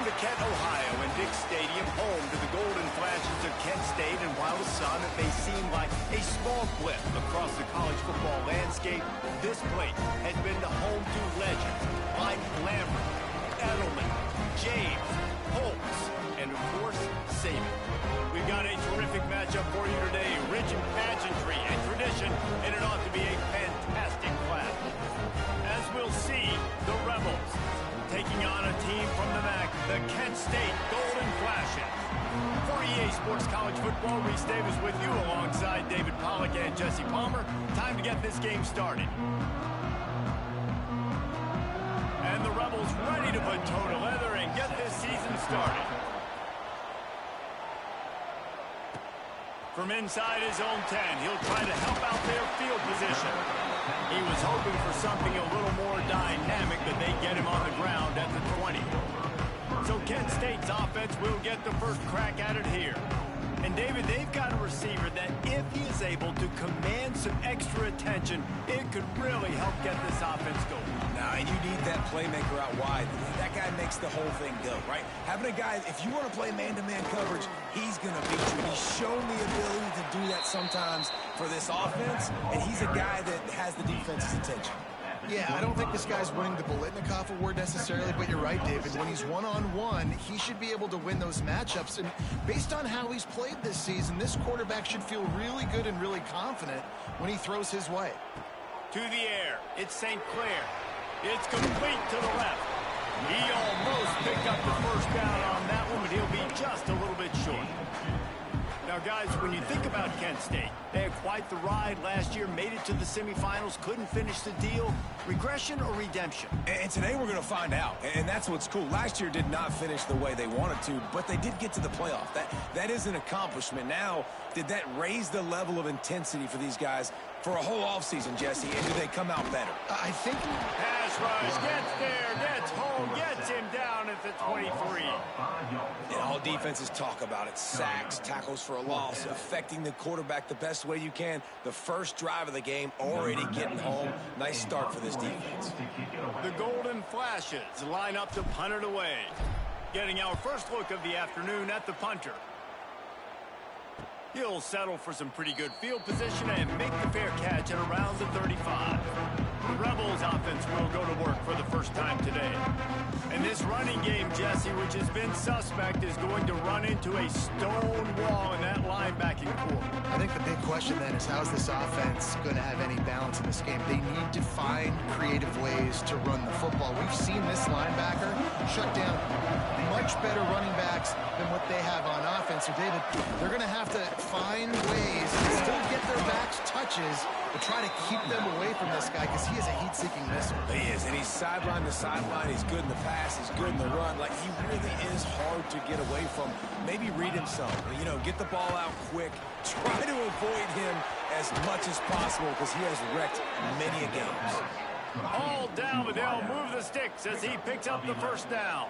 to Kent, Ohio, and Dix Stadium, home to the Golden Flashes of Kent State. And while to some it may seem like a small blip across the college football landscape, this place has been the home to legends like Lambert, Edelman, James, Holtz, and of course, Saban. We've got a terrific matchup for you today, rich in pageantry and tradition, and it ought to be a fantastic clash. As we'll see, the Rebels taking on a team from the MAC, the Kent State Golden Flashes. For EA Sports College Football, Reese Davis with you alongside David Pollack and Jesse Palmer. Time to get this game started. And the Rebels ready to put toe to leather and get this season started. From inside his own 10, he'll try to help out their field position. He was hoping for something a little more dynamic, but they get him on the ground at the 20. So Kent State's offense will get the first crack at it here. And David, they've got a receiver that if he is able to command some extra attention, it could really help get this offense going. Now, and you need that playmaker out wide. That guy makes the whole thing go, right? Having a guy, if you want to play man-to-man coverage, he's going to beat you. He's shown the ability to do that sometimes for this offense, and he's a guy that has the defense's attention. Yeah, I don't think this guy's winning the Bolitnikoff Award necessarily, but you're right, David. When he's one-on-one, he should be able to win those matchups. And based on how he's played this season, this quarterback should feel really good and really confident when he throws his way. To the air, it's St. Clair. It's complete to the left. He almost picked up the first down on that one, but he'll be just a little bit short. Now, guys, when you think about Kent State, they had quite the ride last year, made it to the semifinals, couldn't finish the deal. Regression or redemption? And today we're going to find out, and that's what's cool. Last year did not finish the way they wanted to, but they did get to the playoff. That is an accomplishment. Now, did that raise the level of intensity for these guys for a whole offseason, Jesse, and do they come out better? I think... Pass rush, gets there, gets home, gets him down at the 23. And all defenses talk about it. Sacks, tackles for a loss, affecting the quarterback the best way you can. The first drive of the game, already getting home. Nice start for this defense. The Golden Flashes line up to punt it away. Getting our first look of the afternoon at the punter. He'll settle for some pretty good field position and make the fair catch at around the 35. The Rebels offense will go to work for the first time today. And this running game, Jesse, which has been suspect, is going to run into a stone wall in that linebacking core. I think the big question then is how's this offense going to have any balance in this game? They need to find creative ways to run the football. We've seen this linebacker shut down much better running backs than what they have on offense. So, David, they're going to have to find ways to still get their backs touches but try to keep them away from this guy because he is a heat-seeking missile. He is, and he's sideline to sideline. He's good in the pass. He's good in the run. Like, he really is hard to get away from. Maybe read him some. You know, get the ball out quick. Try to avoid him as much as possible because he has wrecked many a games. All down, but they'll move the sticks as he picks up the first down.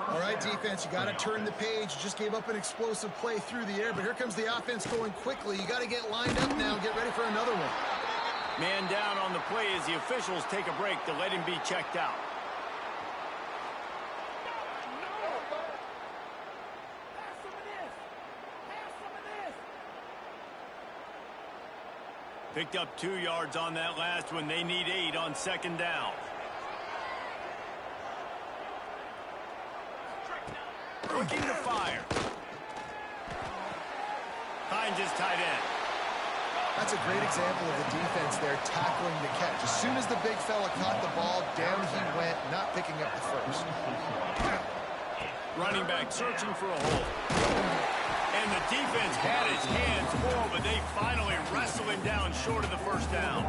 All right, defense, you got to turn the page. You just gave up an explosive play through the air, but here comes the offense going quickly. You got to get lined up now and get ready for another one. Man down on the play as the officials take a break to let him be checked out. Picked up 2 yards on that last one. They need 8 on second down. Looking to fire. Finds his tight end. That's a great example of the defense there tackling the catch. As soon as the big fella caught the ball, down he went, not picking up the first. Running back searching for a hole. And the defense had his hands full, but they finally wrestle him down short of the first down.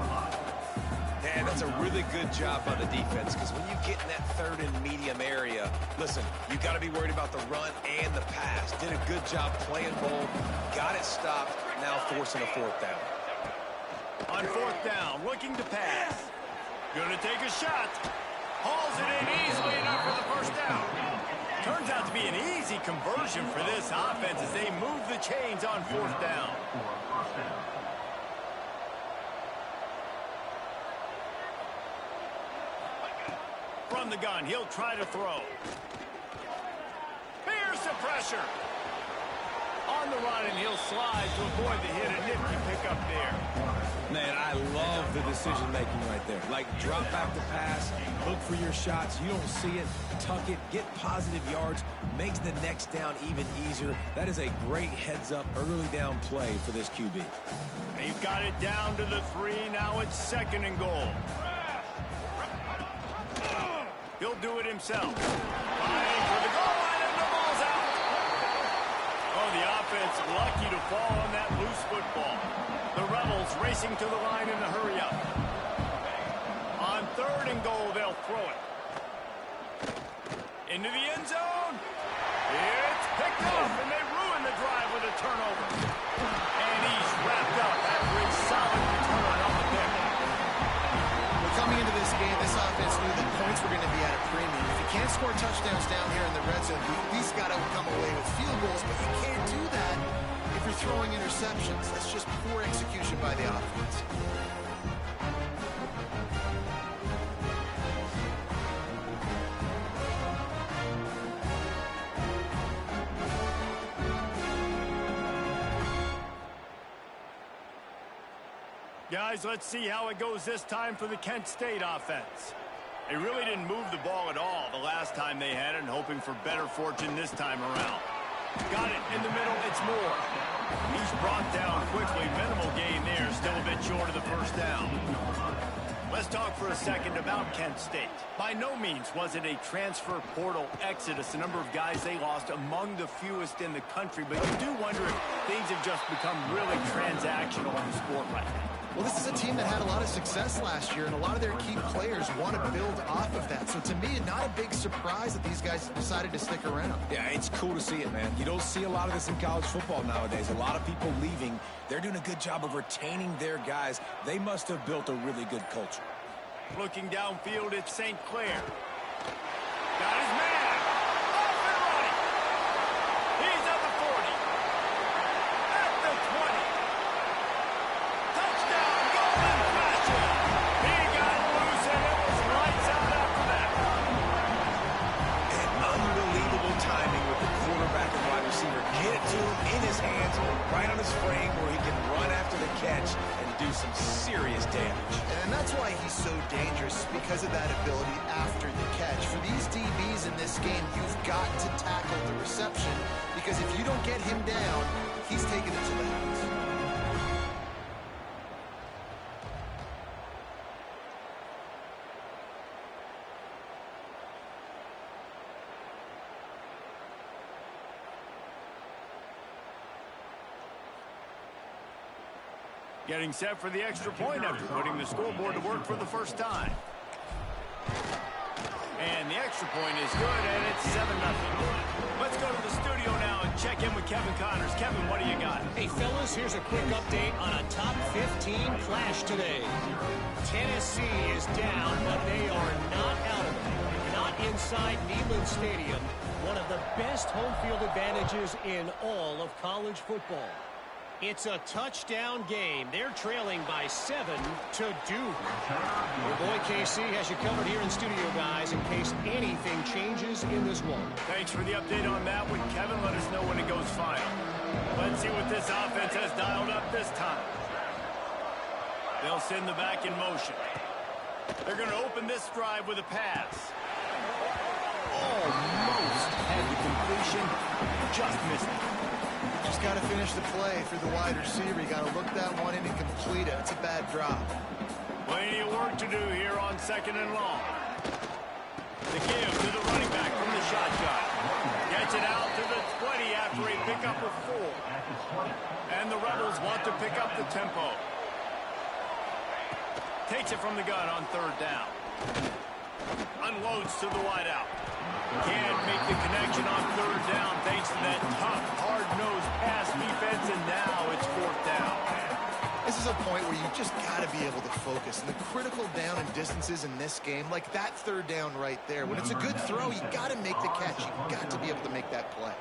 And that's a really good job by the defense because when you get in that third and medium area, listen, you got to be worried about the run and the pass. Did a good job playing bold, got it stopped, now forcing a fourth down. On fourth down, looking to pass. Gonna take a shot. Hauls it in easily enough for the first down. Turns out to be an easy conversion for this offense as they move the chains on fourth down. From the gun, he'll try to throw. some pressure. On the run, and he'll slide to avoid the hit. A nifty pickup there. Man, I love the decision-making right there. Like, drop back the pass, look for your shots. You don't see it, tuck it, get positive yards, makes the next down even easier. That is a great heads-up, early down play for this QB. He's got it down to the 3. Now it's 2nd and goal. He'll do it himself. Flying for the goal line, and the ball's out. Oh, the offense lucky to fall on that loose football. The Rebels racing to the line in a hurry-up. On 3rd and goal, they'll throw it. Into the end zone. It's picked off, and they ruin the drive with a turnover. And he's wrapped up after a solid return on the pick. Well, coming into this game, this offense knew that points were going to be at a premium. If you can't score touchdowns down here in the red zone, you at least got to come away with field goals, but you can't do that if you're throwing interceptions. That's just poor execution by the offense. Guys, let's see how it goes this time for the Kent State offense. They really didn't move the ball at all the last time they had it, and hoping for better fortune this time around. Got it in the middle, it's Moore. He's brought down quickly. Minimal gain there, still a bit short of the first down. Let's talk for a second about Kent State. By no means was it a transfer portal exodus. The number of guys they lost among the fewest in the country, but you do wonder if things have just become really transactional in the sport right now. Well, this is a team that had a lot of success last year, and a lot of their key players want to build off of that. So to me, not a big surprise that these guys decided to stick around. Yeah, it's cool to see it, man. You don't see a lot of this in college football nowadays. A lot of people leaving. They're doing a good job of retaining their guys. They must have built a really good culture. Looking downfield, it's St. Clair. Got his man. Off and running. He's at the 40. At the 20. Touchdown, golden flashing. He got loose, and it was lights out after that. And unbelievable timing with the quarterback and wide receiver. Get it to him in his hands, right on his frame where he can run after the catch and do some serious damage. And that's why he's so dangerous, because of that ability after the catch. For these DBs in this game, you've got to tackle the reception, because if you don't get him down, he's taking it to the house. Getting set for the extra point after putting the scoreboard to work for the first time. And the extra point is good, and it's 7-0. Let's go to the studio now and check in with Kevin Connors. Kevin, what do you got? Hey, fellas, here's a quick update on a top 15 clash today. Tennessee is down, but they are not out of it. Not inside Neyland Stadium, one of the best home field advantages in all of college football. It's a touchdown game. They're trailing by 7 to Duke. Your boy KC has you covered here in studio, guys, in case anything changes in this one. Thanks for the update on that one, Kevin. Let us know when it goes final. Let's see what this offense has dialed up this time. They'll send the back in motion. They're going to open this drive with a pass. Almost had the completion. Just missed it. Just got to finish the play through the wide receiver. You got to look that one in and complete it. It's a bad drop. Plenty of work to do here on 2nd and long. The give to the running back from the shotgun. Gets it out to the 20 after a pickup of 4. And the Rebels want to pick up the tempo. Takes it from the gun on 3rd down. Unloads to the wideout. Can't make the connection on 3rd down thanks to that tough, hard-nosed pass defense, and now it's 4th down. This is a point where you just got to be able to focus. And the critical down and distances in this game, like that 3rd down right there, when it's a good throw, you got to make the catch. You got to be able to make that play.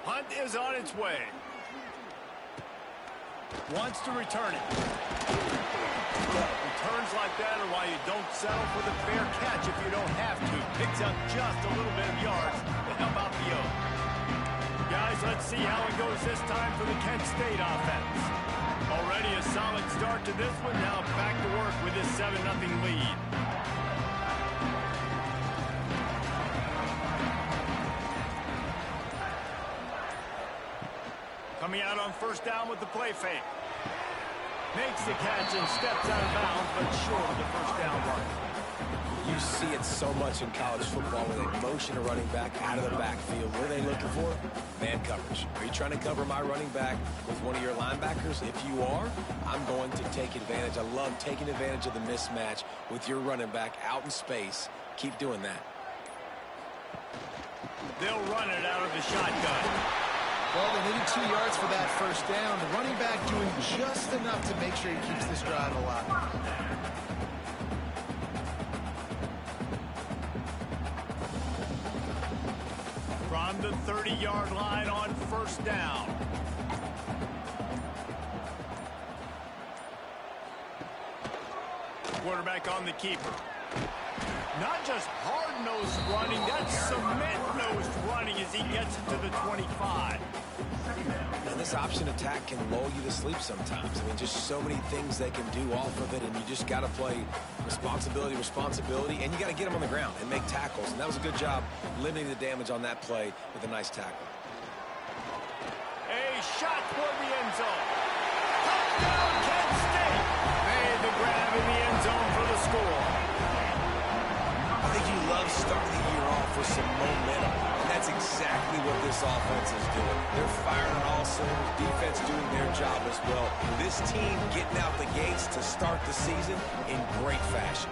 Hunt is on its way. Wants to return it. Turns like that are why you don't settle for the fair catch if you don't have to. Picks up just a little bit of yards to help out the O. Guys, let's see how it goes this time for the Kent State offense. Already a solid start to this one. Now back to work with this 7-0 lead. Coming out on first down with the play fake. Makes the catch and steps out of bounds, but short of the first down line. You see it so much in college football where they motion a running back out of the backfield. What are they looking for? Man coverage. Are you trying to cover my running back with one of your linebackers? If you are, I'm going to take advantage. I love taking advantage of the mismatch with your running back out in space. Keep doing that. They'll run it out of the shotgun. Well, they needed 2 yards for that first down. The running back doing just enough to make sure he keeps this drive alive. From the 30-yard line on first down. Quarterback on the keeper. Not just hard-nosed running, that's cement-nosed running as he gets it to the 25. And this option attack can lull you to sleep sometimes. I mean, just so many things they can do off of it, and you just got to play responsibility, and you got to get them on the ground and make tackles. And that was a good job limiting the damage on that play with a nice tackle. A shot toward the end zone. Touchdown, Kent State. Made the grab in the end zone for the score. I think you love starting the year off with some momentum, and that's exactly what this offense is doing. They're firing on all cylinders, defense doing their job as well. This team getting out the gates to start the season in great fashion.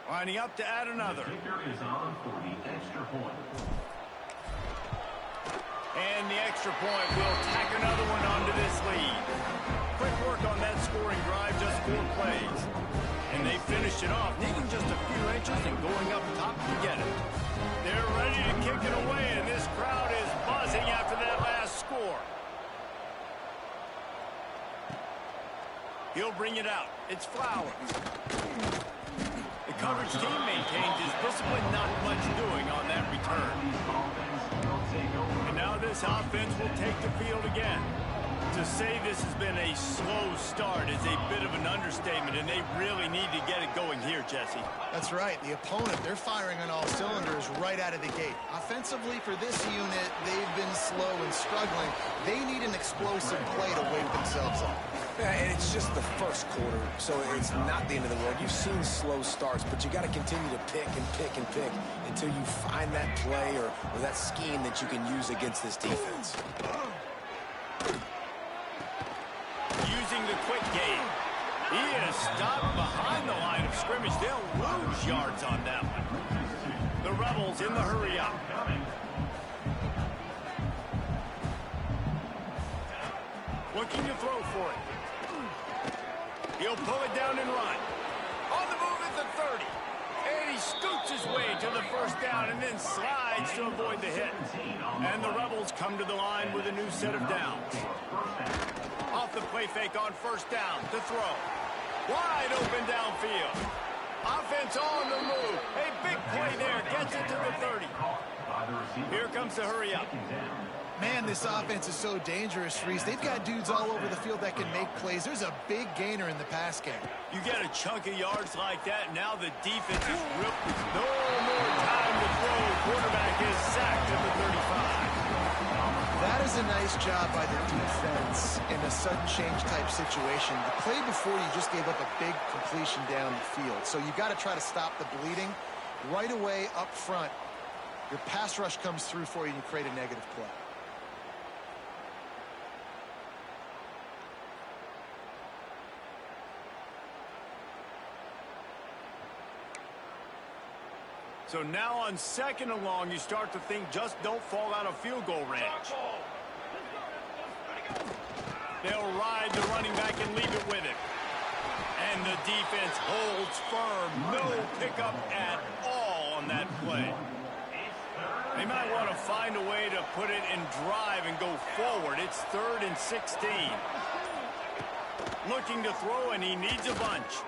Lining up to add another. The kicker is on for the extra point. And the extra point will tack another one onto this lead. Quick work on that scoring drive, just 4 plays. And they finished it off, needing just a few inches and going up top to get it. They're ready to kick it away, and this crowd is buzzing after that last score. He'll bring it out. It's Flowers. The coverage team maintains his discipline, not much doing on that return. And now this offense will take the field again. To say this has been a slow start is a bit of an understatement, and they really need to get it going here, Jesse. That's right. The opponent, they're firing on all cylinders right out of the gate. Offensively, for this unit, they've been slow and struggling. They need an explosive play to wake themselves up. Yeah, and it's just the first quarter, so it's not the end of the world. You've seen slow starts, but you got to continue to pick and pick and pick until you find that play or that scheme that you can use against this defense. Using the quick game. He is stopped behind the line of scrimmage. They'll lose yards on that one. The Rebels in the hurry up. Looking to throw for it. He'll pull it down and run. On the move at the 30. And he scoots his way to the first down and then slides to avoid the hit. And the Rebels come to the line with a new set of downs. Off the play fake on first down to throw. Wide open downfield. Offense on the move. A big play there. Gets it to the 30. Here comes the hurry up. Man, this offense is so dangerous, Reese. They've got dudes all over the field that can make plays. There's a big gainer in the pass game. You get a chunk of yards like that, now the defense is real. No more time to throw. Quarterback is sacked at the 35. That is a nice job by the defense in a sudden change type situation. The play before, you just gave up a big completion down the field. So you got to try to stop the bleeding right away up front. Your pass rush comes through for you and you create a negative play. So now on second and long, you start to think just don't fall out of field goal range. They'll ride the running back and leave it with him. And the defense holds firm. No pickup at all on that play. They might want to find a way to put it in drive and go forward. It's 3rd and 16. Looking to throw, and he needs a bunch.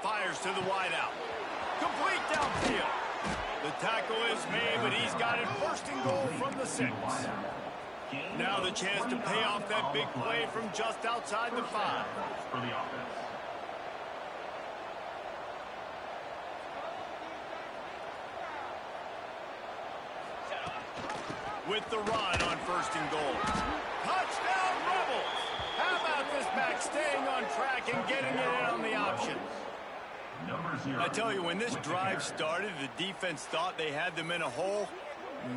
Fires to the wideout. Complete downfield. The tackle is made, but he's got it 1st and goal from the 6. Now the chance to pay off that big play from just outside the 5. For the offense. With the run on 1st and goal. Touchdown, Rebels! How about this back staying on track and getting it in on the option? I tell you, when this drive started, the defense thought they had them in a hole.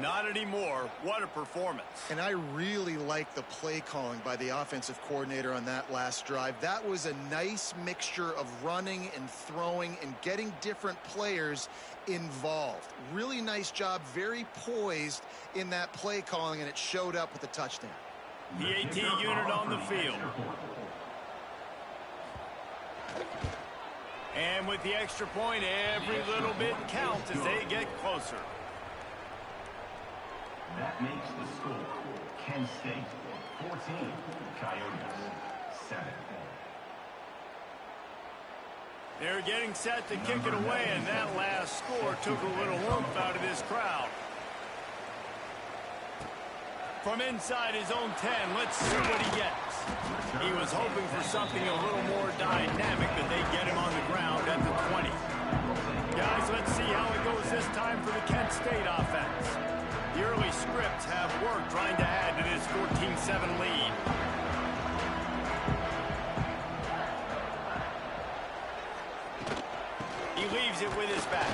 Not anymore. What a performance. And I really like the play calling by the offensive coordinator on that last drive. That was a nice mixture of running and throwing and getting different players involved. Really nice job, very poised in that play calling, and it showed up with a touchdown. The AT unit on the field. And with the extra point, every little bit counts as they get closer. That makes the score Kent State 14, Coyotes 7. They're getting set to kick it away, and that last score took a little oomph out of this crowd. From inside his own 10, let's see what he gets. He was hoping for something a little more dynamic, but they get him on the ground at the 20. Guys, let's see how it goes this time for the Kent State offense. The early scripts have worked trying to add to this 14-7 lead. He leaves it with his back.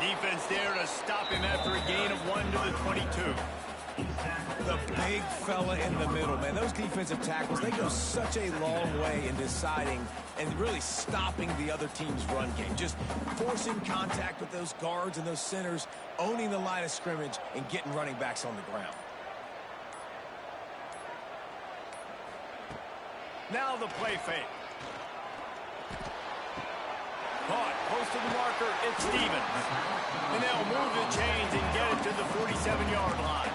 Defense there to stop him after a gain of 1 to the 22. The big fella in the middle, man. Those defensive tackles, they go such a long way in deciding and really stopping the other team's run game. Just forcing contact with those guards and those centers, owning the line of scrimmage, and getting running backs on the ground. Now the play fake. Caught, close to the marker, it's Stevens. And they'll move the chains and get it to the 47-yard line.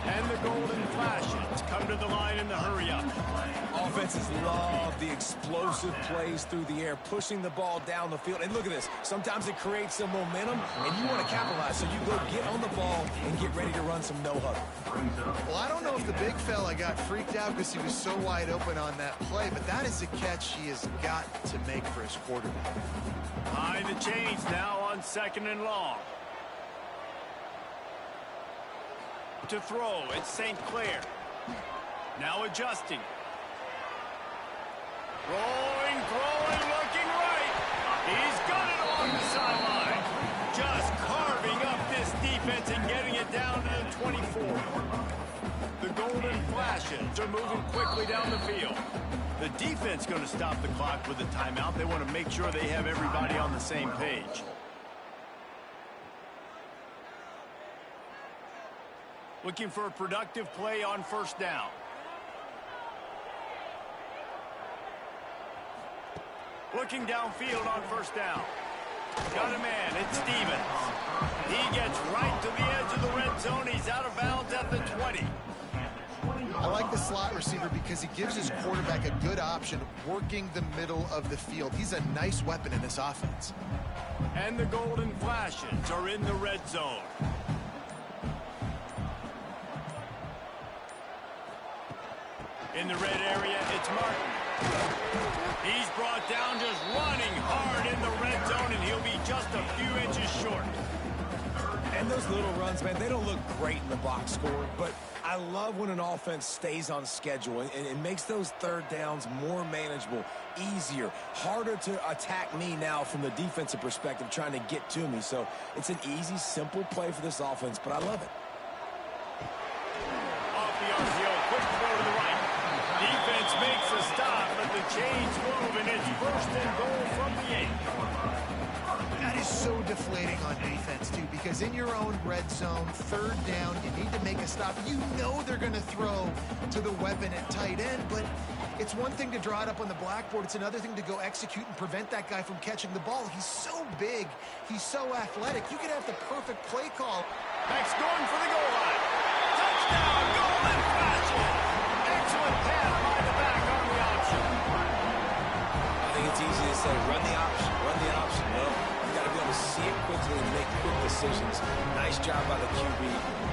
And the Golden Flashes come to the line in the hurry-up. Offenses love the explosive plays through the air, pushing the ball down the field. And look at this. Sometimes it creates some momentum, and you want to capitalize. So you go get on the ball and get ready to run some no-huddle. Well, I don't know if the big fella got freaked out because he was so wide open on that play, but that is a catch he has got to make for his quarterback. Behind the chains now on 2nd and long. To throw, it's St. Clair. Now adjusting. Rolling, throwing, looking right. He's got it along the sideline. Just carving up this defense and getting it down to the 24. The Golden Flashes are moving quickly down the field. The defense going to stop the clock with a timeout. They want to make sure they have everybody on the same page. Looking for a productive play on 1st down. Looking downfield on 1st down. Got a man, it's Stevens. He gets right to the edge of the red zone. He's out of bounds at the 20. I like the slot receiver because he gives his quarterback a good option working the middle of the field. He's a nice weapon in this offense. And the Golden Flashes are in the red zone. In the red area, it's Martin. He's brought down just running hard in the red zone, and he'll be just a few inches short. And those little runs, man, they don't look great in the box score, but I love when an offense stays on schedule and it makes those 3rd downs more manageable, easier, harder to attack me now from the defensive perspective trying to get to me. So it's an easy, simple play for this offense, but I love it. Off the RCO, quick throw to the right. Defense makes a stop, but the chains move, and it's 1st and goal from the 8. That is so deflating on defense, too, because in your own red zone, 3rd down, you need to make a stop. You know they're going to throw to the weapon at tight end, but It's one thing to draw it up on the blackboard. It's another thing to go execute and prevent that guy from catching the ball. He's so big. He's so athletic. You could have the perfect play call. Max going for the goal line. Touchdown, golden flashes. Excellent pass by the back on the option. I think it's easy to say, run the option, run the option. Well, you got to be able to see it quickly and make quick decisions. Nice job by the QB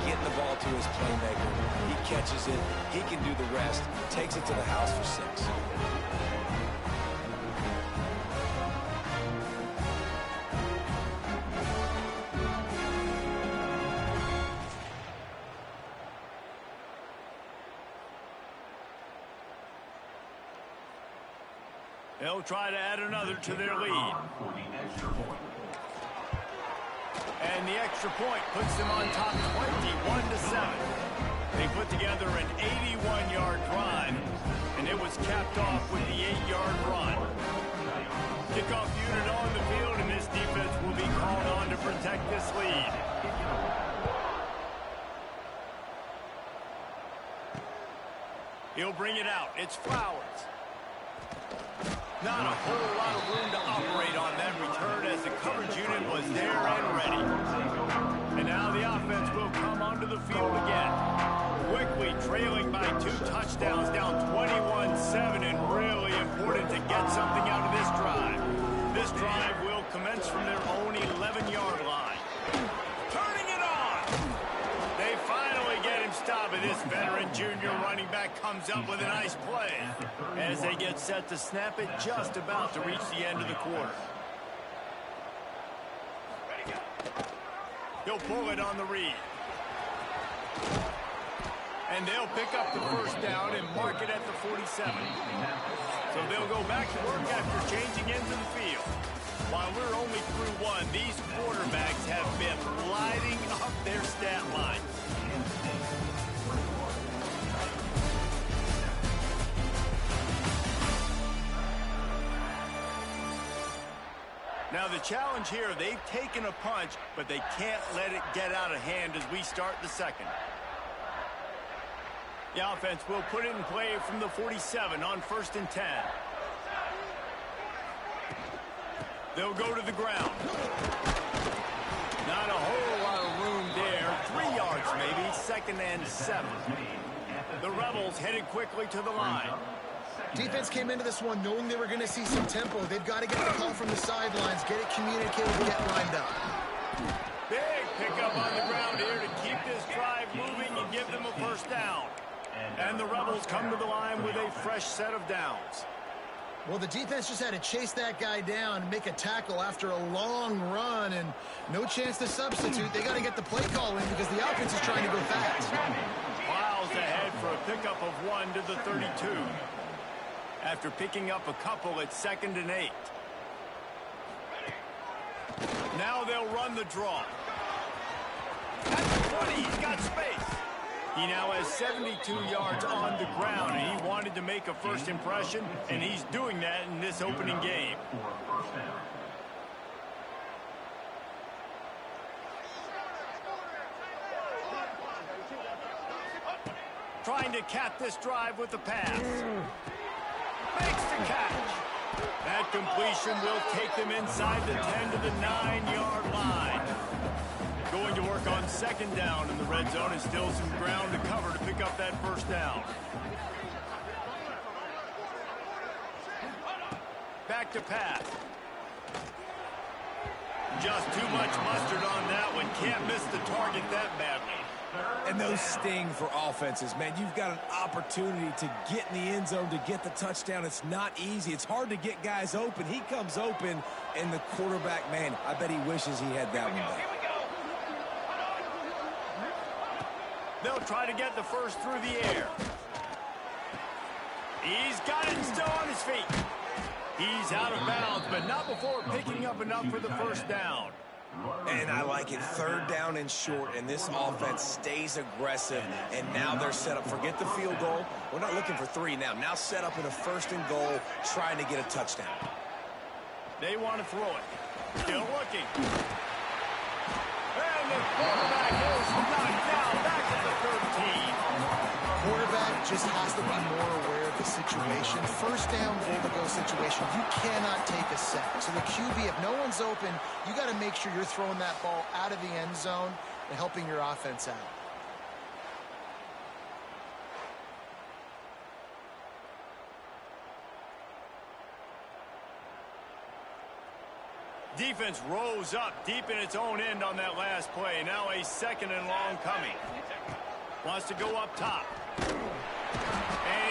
getting the ball to his playmaker. He catches it. He can do the rest. Takes it to the house for 6. They'll try to add another to their lead. And the extra point puts them on top 21-7. They put together an 81-yard drive, and it was capped off with the 8-yard run. Kickoff unit on the field, and this defense will be called on to protect this lead. He'll bring it out. It's Flowers. Not a whole lot of room to operate on that return as the coverage unit was there and ready. And now the offense will come onto the field again. Quickly trailing by 2 touchdowns, down 21-7, and really important to get something out of this drive. This drive will commence from their own 11-yard line. Turning it on! They finally get him stopped, and this veteran junior running back comes up with a nice play as they get set to snap it, just about to reach the end of the quarter. He'll pull it on the read. And they'll pick up the first down and mark it at the 47. So they'll go back to work after changing into the field. While we're only through one, these quarterbacks have been lighting up their stat line. Now the challenge here, they've taken a punch, but they can't let it get out of hand as we start the second. The offense will put it in play from the 47 on 1st and 10. They'll go to the ground. Not a whole lot of room there. 3 yards maybe, 2nd and 7. The Rebels headed quickly to the line. Defense came into this one knowing they were going to see some tempo. They've got to get the call from the sidelines, get it communicated, get lined up. Big pickup on the ground here to keep this drive moving and give them a first down. And the Rebels come to the line with a fresh set of downs. Well, the defense just had to chase that guy down and make a tackle after a long run, and no chance to substitute. They got to get the play call in because the offense is trying to go fast. Miles ahead for a pickup of 1 to the 32. After picking up a couple at 2nd and 8. Now they'll run the draw. At the 20, he's got space. He now has 72 yards on the ground, and he wanted to make a first impression, and he's doing that in this opening game. Trying to cap this drive with the pass. Makes the catch. That completion will take them inside the 10 to the 9-yard line. Going to work on 2nd down in the red zone, and still some ground to cover to pick up that first down. Back to pass. Just too much mustard on that one. Can't miss the target that badly. And those sting for offenses, man. You've got an opportunity to get in the end zone, to get the touchdown. It's not easy. It's hard to get guys open. He comes open, and the quarterback, man, I bet he wishes he had that one back. They'll try to get the first through the air. He's got it still on his feet. He's out of bounds, but not before picking up enough for the first down. And I like it. 3rd down and short, and this offense stays aggressive, and now they're set up. Forget the field goal. We're not looking for 3 now. Now set up in a 1st and goal, trying to get a touchdown. They want to throw it. Still looking. And the quarterback is knocked down back at the 13. Quarterback just has to be more aware take a situation, first down, goal-to-go situation, you cannot take a sack. So the QB, if no one's open, you got to make sure you're throwing that ball out of the end zone and helping your offense out. Defense rose up deep in its own end on that last play. Now a 2nd and long coming. Wants to go up top. And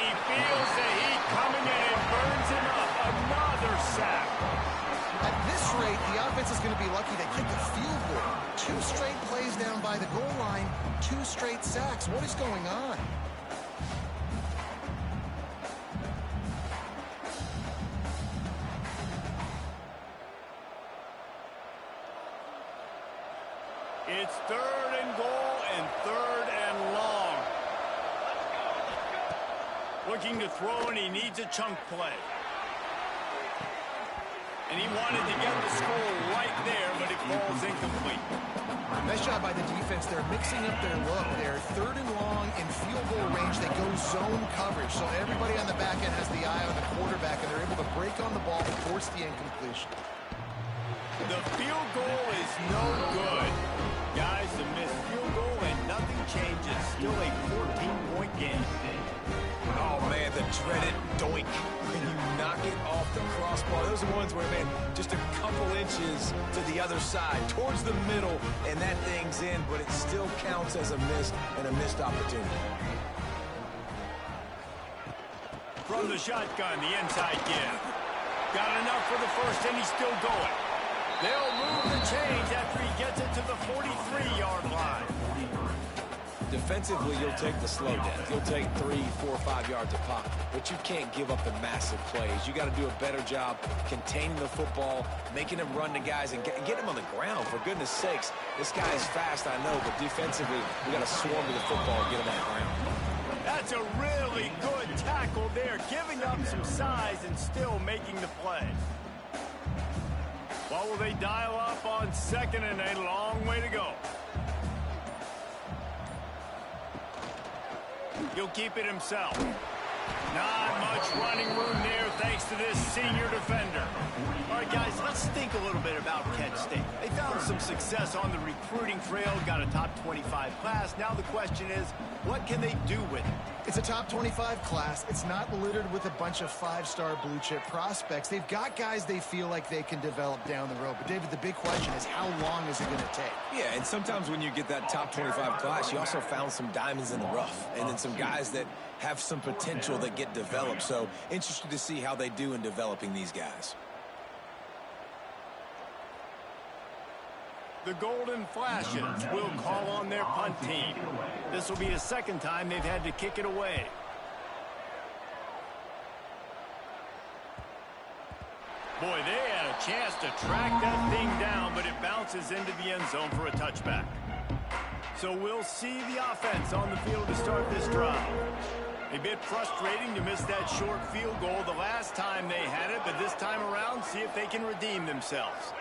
he feels the heat coming and it burns him up. Another sack. At this rate, the offense is going to be lucky to kick a field goal. 2 straight plays down by the goal line, 2 straight sacks. What is going on? It's 3rd and goal and 3rd and long. Looking to throw, and he needs a chunk play. And he wanted to get the score right there, but it falls incomplete. Nice job by the defense. They're mixing up their look. They're 3rd and long in field goal range. They go zone coverage. So everybody on the back end has the eye on the quarterback, and they're able to break on the ball and force the incompletion. The field goal is no good. Guys, the missed field goal and nothing changes. Still a 14-point game. Oh, man, the dreaded doink. When you knock it off the crossbar. Those are ones where, man, just a couple inches to the other side, towards the middle, and that thing's in, but it still counts as a miss and a missed opportunity. From the shotgun, the inside give. Got enough for the first, and he's still going. They'll move the chains after he gets it to the 43-yard line. Defensively, you'll take the slow down. You'll take 3, 4, 5 yards a pop, but you can't give up the massive plays. You got to do a better job containing the football, making him run to guys, and get him on the ground. For goodness sakes, this guy is fast, I know, but defensively, we got to swarm to the football and get him on the ground. That's a really good tackle there, giving up some size and still making the play. What will they dial up on 2nd and a long way to go? He'll keep it himself. Not much running room there thanks to this senior defender. All right, guys, let's think a little bit about Kent State. They found some success on the recruiting trail, got a top 25 class. Now the question is, what can they do with it? It's a top 25 class. It's not littered with a bunch of 5-star blue-chip prospects. They've got guys they feel like they can develop down the road. But, David, the big question is, how long is it going to take? Yeah, and sometimes when you get that top 25 class, you also found some diamonds in the rough. And then some guys that have some potential that get developed. So, interested to see how they do in developing these guys. The Golden Flashes will call on their punt team. This will be the 2nd time they've had to kick it away. Boy, they had a chance to track that thing down, but it bounces into the end zone for a touchback. So we'll see the offense on the field to start this drive. A bit frustrating to miss that short field goal the last time they had it, but this time around, see if they can redeem themselves.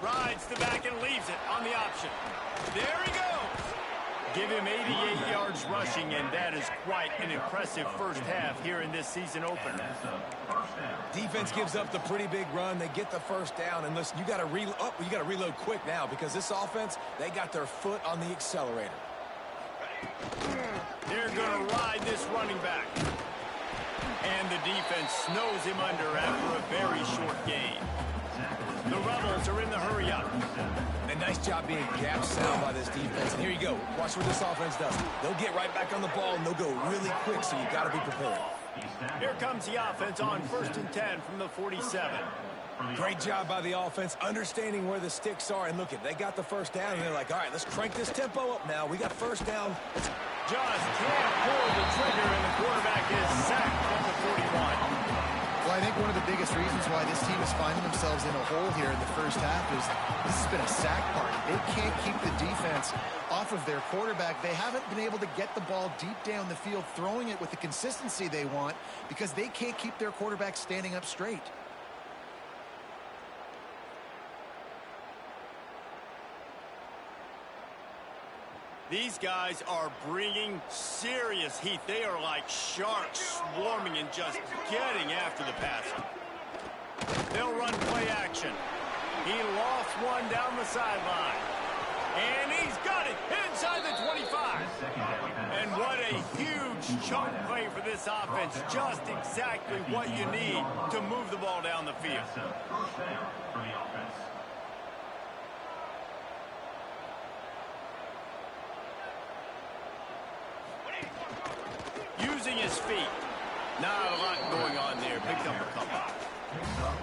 Rides the back and leaves it on the option. There he goes. Give him 88 yards rushing, and that is quite an impressive first half here in this season opener. Defense gives up the pretty big run. They get the first down, and listen, you got to reload quick now because this offense, they got their foot on the accelerator. They're going to ride this running back. And the defense snows him under after a very short gain. The Rebels are in the hurry-up. A nice job being gap sound by this defense. And here you go. Watch what this offense does. They'll get right back on the ball, and they'll go really quick, so you got to be prepared. Here comes the offense on 1st and 10 from the 47. Great job by the offense, understanding where the sticks are. And look, they got the first down, and they're like, all right, let's crank this tempo up now. We got first down. Just can't pull the trigger, and the quarterback is sacked at the 41. Well, I think one of the biggest reasons why this team is finding themselves in a hole here in the first half is this has been a sack party. They can't keep the defense off of their quarterback. They haven't been able to get the ball deep down the field, throwing it with the consistency they want because they can't keep their quarterback standing up straight. These guys are bringing serious heat. They are like sharks swarming and just getting after the passer. They'll run play action. He lost one down the sideline. And he's got it inside the 25. And what a huge chunk play for this offense. Just exactly what you need to move the ball down the field. First down for the offense. Using his feet. Not a lot going on there. Picked up a couple.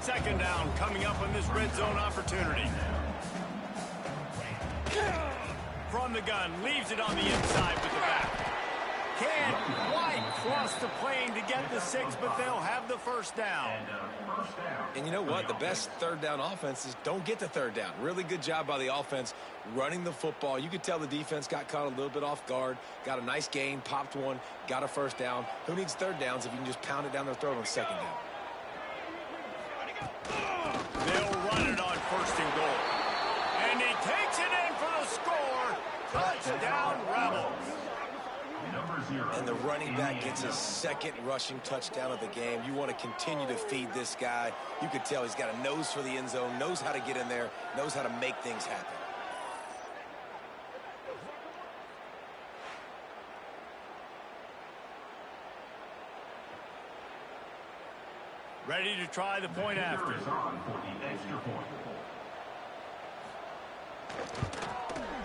Second down coming up on this red zone opportunity. From the gun, leaves it on the inside with the back. Can't quite cross the plane to get the 6, but they'll have the first down. And you know what? The best third down offenses don't get the third down. Really good job by the offense running the football. You could tell the defense got caught a little bit off guard, got a nice gain, popped one, got a first down. Who needs third downs if you can just pound it down their throat on second down? They'll run it on first and goal. And he takes it in for the score. Touchdown, Rebels. And the running back gets his second rushing touchdown of the game. You want to continue to feed this guy. You could tell he's got a nose for the end zone, knows how to get in there, knows how to make things happen. Ready to try the point after.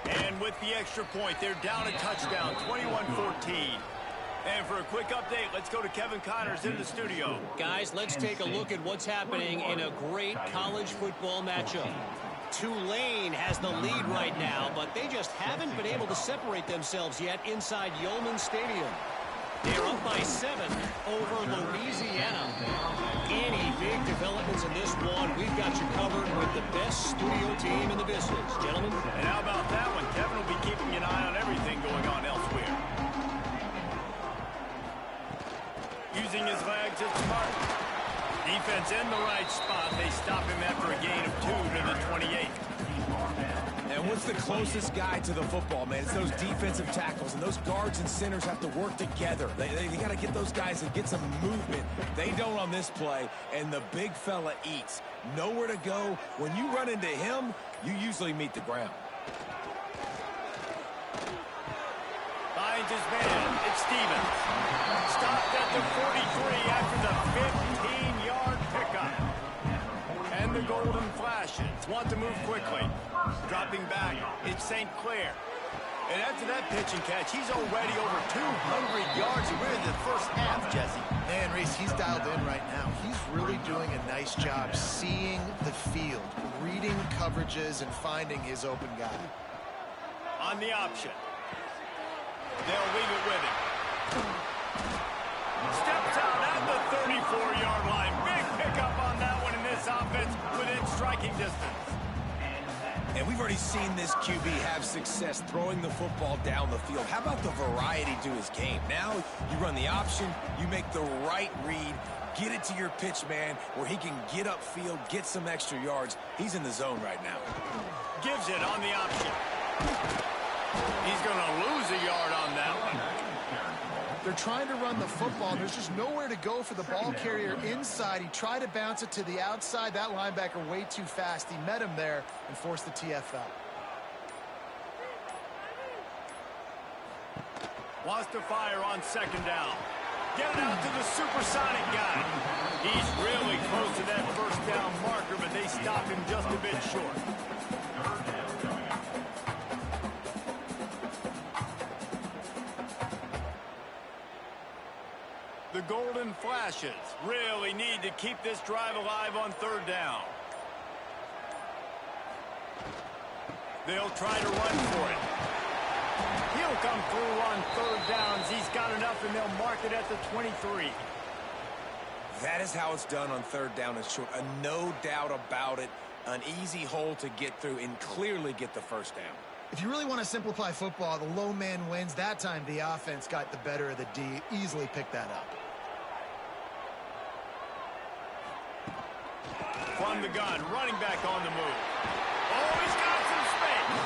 And with the extra point, they're down a touchdown, 21-14. And for a quick update, let's go to Kevin Connors in the studio. Guys, let's take a look at what's happening in a great college football matchup. Tulane has the lead right now, but they just haven't been able to separate themselves yet inside Yulman Stadium. They're up by 7 over Louisiana. Any big developments in this one, we've got you covered with the best studio team in the business. Gentlemen. And how about that one? Kevin will be keeping an eye on everything going on elsewhere. Using his legs, it's smart. Defense in the right spot. They stop him after a gain of 2 to the 28. And what's the closest guy to the football, man? It's those defensive tackles, and those guards and centers have to work together. They got to get those guys and get some movement. They don't on this play, and the big fella eats. Nowhere to go. When you run into him, you usually meet the ground. Finds his man. It's Stevens. Stopped at the 43 after the 15-yard pickup. And the golden flashes want to move quickly. Dropping back, it's St. Clair. And after that pitch and catch, he's already over 200 yards. We're in the first half, Jesse. Man, Reese, he's dialed in right now. He's really doing a nice job seeing the field, reading coverages, and finding his open guy. On the option. They'll leave it with him. Steps out at the 34-yard line. Big pickup on that one in this offense within striking distance. And we've already seen this QB have success throwing the football down the field. How about the variety to his game? Now you run the option, you make the right read, get it to your pitch man where he can get upfield, get some extra yards. He's in the zone right now. Gives it on the option. He's going to lose a yard on that one. They're trying to run the football. There's just nowhere to go for the ball carrier inside. He tried to bounce it to the outside. That linebacker way too fast. He met him there and forced the TFL. Wants to fire on second down. Get it out to the supersonic guy. He's really close to that first down marker, but they stop him just a bit short. The golden flashes really need to keep this drive alive on third down. They'll try to run for it. He'll come through on third downs. He's got enough, and they'll mark it at the 23. That is how it's done on third down and short. No doubt about it. An easy hole to get through and clearly get the first down. If you really want to simplify football, the low man wins. That time the offense got the better of the D. Easily picked that up. From the gun, running back on the move. Oh, he's got some space.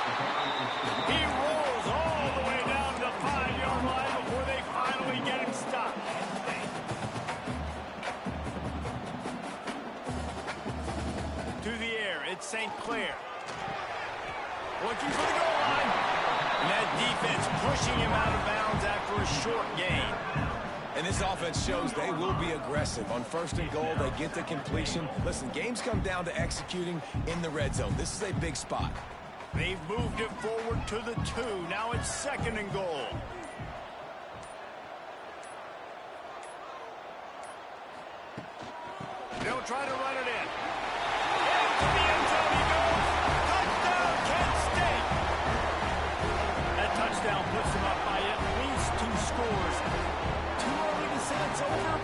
He rolls goes all the way down to the 5-yard line before they finally get him stopped. To the air, it's St. Clair. Looking for the goal line. And that defense pushing him out of bounds after a short gain. And this offense shows they will be aggressive. On 1st and goal, they get the completion. Listen, games come down to executing in the red zone. This is a big spot. They've moved it forward to the 2. Now it's 2nd and goal. They'll try to run it in. Into the end zone he goes. Touchdown, Kent State. That touchdown puts them up by at least 2 scores. Too early to say it's over?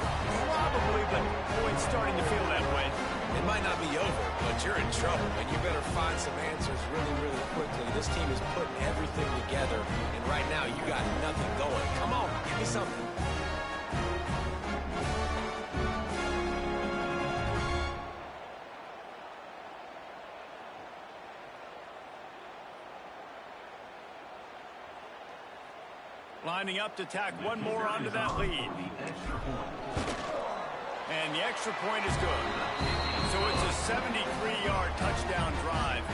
Probably, but boy, it's starting to feel that way. It might not be over, but you're in trouble, and you better find some answers really, really quickly. This team is putting everything together, and right now you got nothing going. Come on, give me something. Lining up to tack one more onto that lead. And the extra point is good. So it's a 73-yard touchdown drive.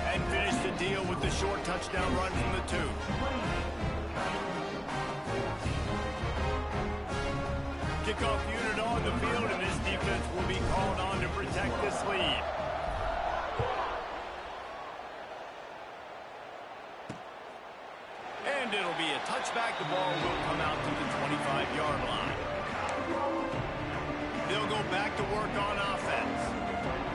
And finish the deal with the short touchdown run from the 2. Kickoff unit on the field, and this defense will be called on to protect this lead. And it'll be a touchback. The ball will come out to the 25-yard line. They'll go back to work on offense.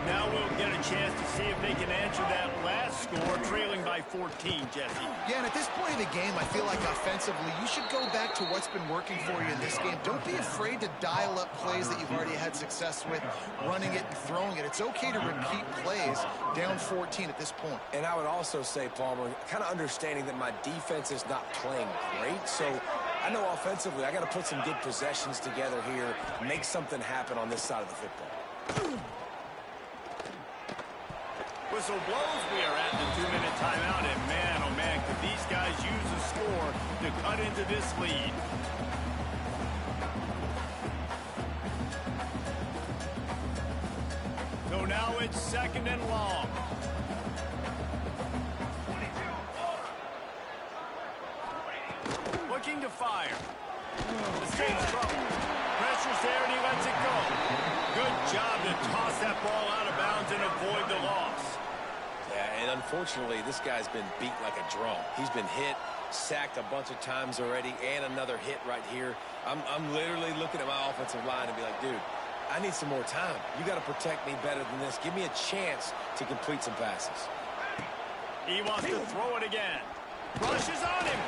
Now we'll get a chance to see if they can answer that last score, trailing by 14, Jesse. Yeah, and at this point in the game, I feel like offensively, you should go back to what's been working for you in this game. Don't be afraid to dial up plays that you've already had success with, running it and throwing it. It's okay to repeat plays down 14 at this point. And I would also say, Palmer, kind of understanding that my defense is not playing great, so I know offensively I got to put some good possessions together here, make something happen on this side of the football. Whistle blows. We are at the 2-minute timeout, and man, oh man, could these guys use a score to cut into this lead. So now it's 2nd and long. Looking to fire. Escapes trouble. Pressure's there, and he lets it go. Good job to toss that ball out of bounds and avoid the loss. Yeah, and unfortunately, this guy's been beat like a drum. He's been hit, sacked a bunch of times already, and another hit right here. I'm literally looking at my offensive line and be like, dude, I need some more time. You got to protect me better than this. Give me a chance to complete some passes. He wants to throw it again. Rushes on him.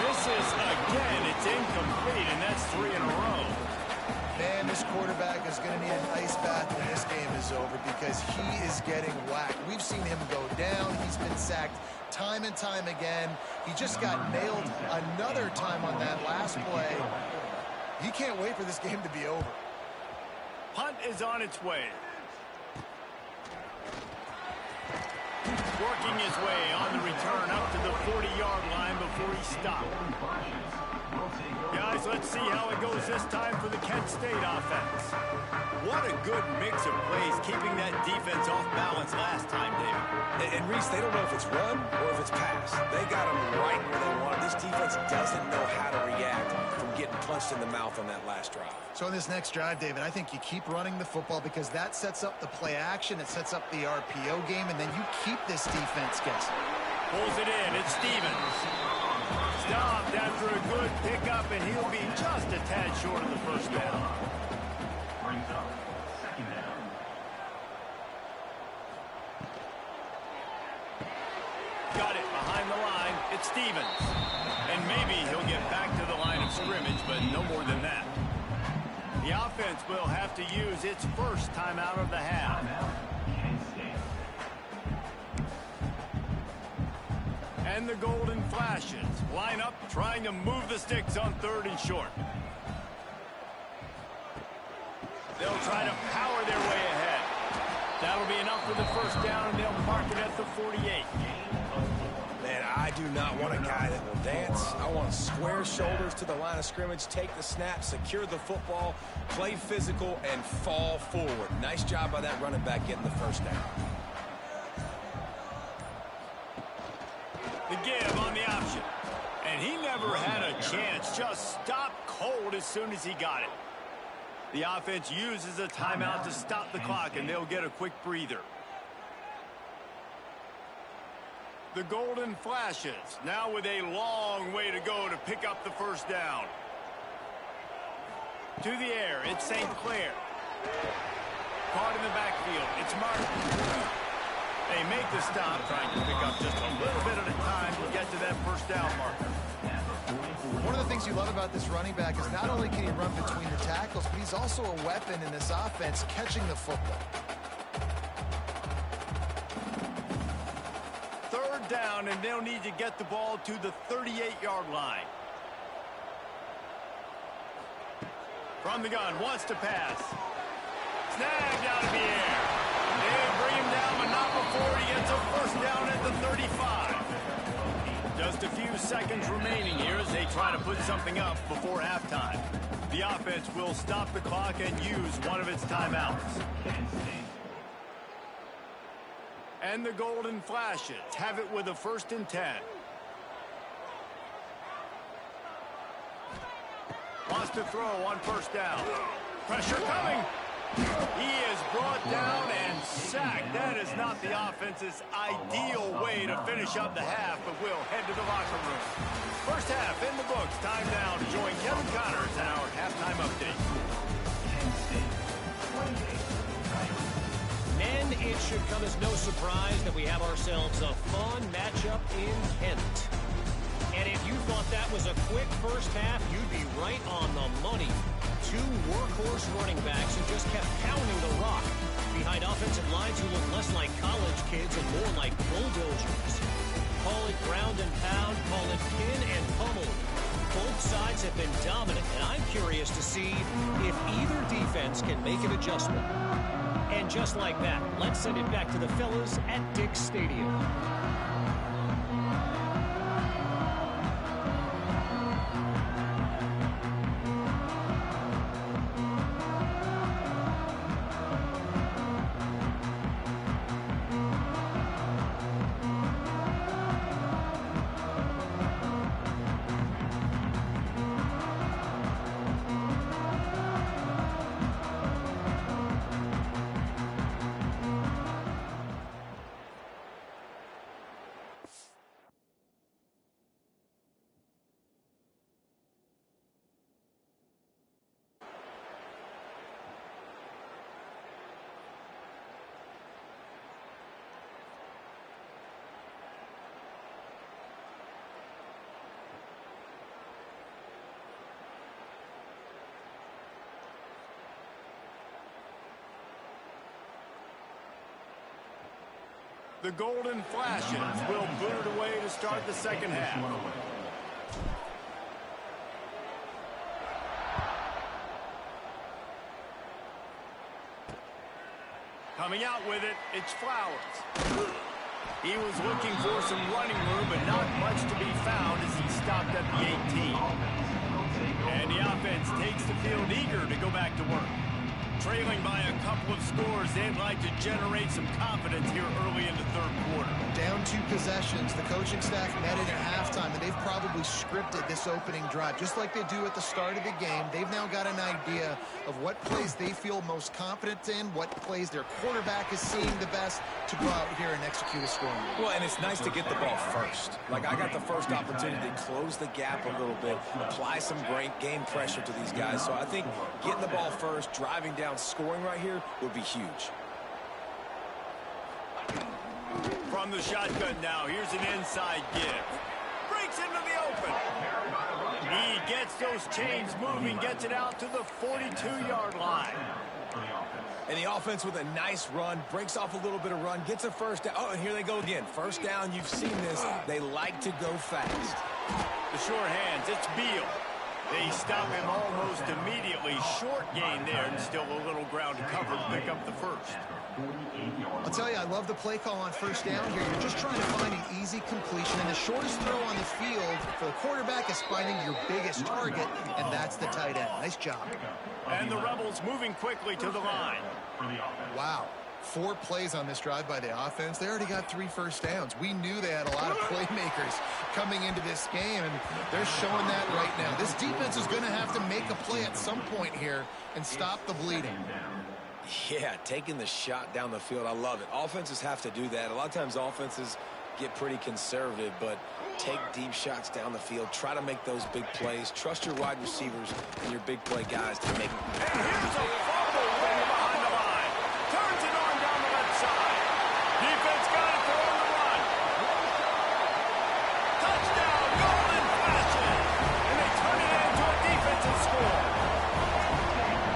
Misses again. It's incomplete, and that's 3 in a row. Man, this quarterback is going to need an ice bath when this game is over because he is getting whacked. We've seen him go down. He's been sacked time and time again. He just got nailed another time on that last play. He can't wait for this game to be over. Punt is on its way. Working his way on the return up to the 40-yard line before he stopped. Guys, let's see how it goes this time for the Kent State offense. What a good mix of plays, keeping that defense off balance last time, David. And Reese, they don't know if it's run or if it's pass. They got them right where they want. This defense doesn't know how to react from getting punched in the mouth on that last drive. So in this next drive, David, I think you keep running the football because that sets up the play action, it sets up the RPO game, and then you keep this defense guessing. Pulls it in. It's Stevens. Stopped after a good pickup, and he'll be just a tad short of the first down. Brings up 2nd down. Got it behind the line. It's Stevens. And maybe he'll get back to the line of scrimmage, but no more than that. The offense will have to use its first timeout of the half. Kent State. And the golden flashes line up, trying to move the sticks on 3rd and short. They'll try to power their way ahead. That'll be enough for the first down, and they'll mark it at the 48. Man, I do not want a guy that will dance. I want square shoulders to the line of scrimmage, take the snap, secure the football, play physical, and fall forward. Nice job by that running back getting the first down. The give on the option. And he never had a chance. Just stopped cold as soon as he got it. The offense uses a timeout to stop the clock, and they'll get a quick breather. The Golden Flashes, now with a long way to go to pick up the first down. To the air, it's St. Clair. Caught in the backfield, it's Martin. They make the stop, trying to pick up just a little bit at a time to get to that first down marker. One of the things you love about this running back is not only can he run between the tackles, but he's also a weapon in this offense catching the football. Third down, and they'll need to get the ball to the 38-yard line. From the gun, wants to pass. Snagged out of the air. They bring him down, but not before he gets a first down at the 35. Just a few seconds remaining here as they try to put something up before halftime. The offense will stop the clock and use one of its timeouts. And the Golden Flashes have it with a 1st and 10. Wants to throw on first down. Pressure coming. He is brought down and sacked. That is not the offense's ideal way to finish up the half, but we'll head to the locker room. First half in the books. Time now to join Kevin Connors in our halftime update. Men, it should come as no surprise that we have ourselves a fun matchup in Kent. And if you thought that was a quick first half, you'd be right on the money. Two workhorse running backs who just kept pounding the rock behind offensive lines who look less like college kids and more like bulldozers. Call it ground and pound, call it pin and pummel. Both sides have been dominant, and I'm curious to see if either defense can make an adjustment. And just like that, let's send it back to the fellas at Dix Stadium. The Golden Flashes will boot it away to start the second half. Coming out with it, it's Flowers. He was looking for some running room, but not much to be found as he stopped at the 18. And the offense takes the field eager to go back to work. Trailing by a couple of scores, they'd like to generate some confidence here early in the third quarter. Down 2 possessions. The coaching staff met it at halftime, and they've probably scripted this opening drive. Just like they do at the start of the game, they've now got an idea of what plays they feel most confident in, what plays their quarterback is seeing the best to go out here and execute a scoring. Well, and it's nice to get the ball first. Like, I got the first opportunity to close the gap a little bit, apply some great game pressure to these guys. So I think getting the ball first, driving down, scoring right here would be huge. From the shotgun now, here's an inside give. Breaks into the open. He gets those chains moving, gets it out to the 42-yard line. And the offense with a nice run, breaks off a little bit of run, gets a first down. Oh, and here they go again. First down, you've seen this. They like to go fast. The short hands, it's Beal. They stop him almost immediately. Short gain there, and still a little ground to cover to pick up the first. I'll tell you, I love the play call on first down here. You're just trying to find an easy completion, and the shortest throw on the field for the quarterback is finding your biggest target, and that's the tight end. Nice job. And the Rebels moving quickly to the line. Wow. 4 plays on this drive by the offense. They already got 3 first downs. We knew they had a lot of playmakers coming into this game, and they're showing that right now. This defense is going to have to make a play at some point here and stop the bleeding. Yeah, taking the shot down the field, I love it. Offenses have to do that. A lot of times offenses get pretty conservative, but take deep shots down the field. Try to make those big plays. Trust your wide receivers and your big play guys to make them. And here's a fumble way behind the line. Turns it on down the left side. Defense got it for on the run. Touchdown, golden flashes. And they turn it into a defensive score.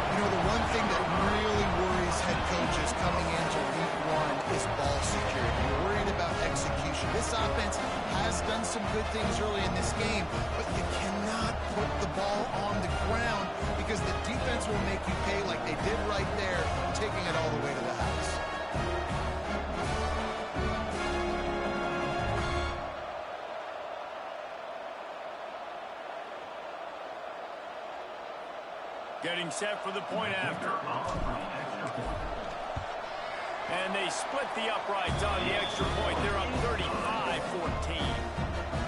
You know, the one thing that really worries head coaches coming into week 1 is ball security. You're worried about execution. This offense has done some good things early in this game, but you cannot put the ball on the ground because the defense will make you pay like they did right there, taking it all the way to the house. Getting set for the point after. And they split the uprights on the extra point. They're up 35-14.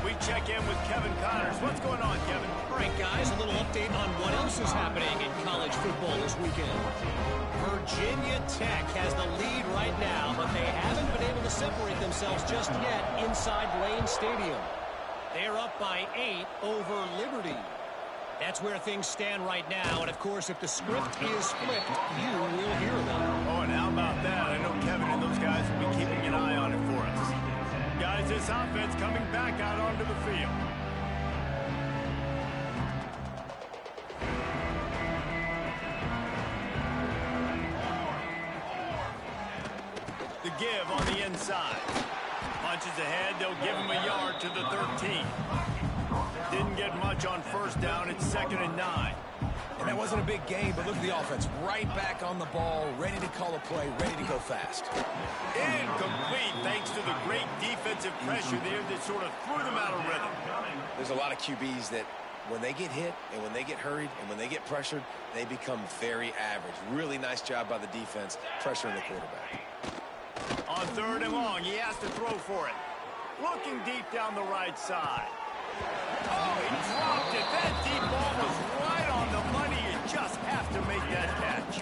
We check in with Kevin Connors. What's going on, Kevin? All right, guys, a little update on what else is happening in college football this weekend. Virginia Tech has the lead right now, but they haven't been able to separate themselves just yet inside Lane Stadium. They're up by 8 over Liberty. That's where things stand right now, and of course, if the script is flipped, you will hear them. Oh, and how about that? I know Kevin and those guys will be keeping an eye on it for us. Guys, this offense coming back out onto the field. The give on the inside. Punches ahead, they'll give him a yard to the 13. Didn't get much on first down. It's 2nd and 9. And that wasn't a big gain, but look at the offense. Right back on the ball, ready to call a play, ready to go fast. Incomplete thanks to the great defensive pressure there that sort of threw them out of rhythm. There's a lot of QBs that when they get hit and when they get hurried and when they get pressured, they become very average. Really nice job by the defense pressuring the quarterback. On 3rd and long, he has to throw for it. Looking deep down the right side. Oh, he dropped it. That deep ball was right on the money. You just have to make that catch.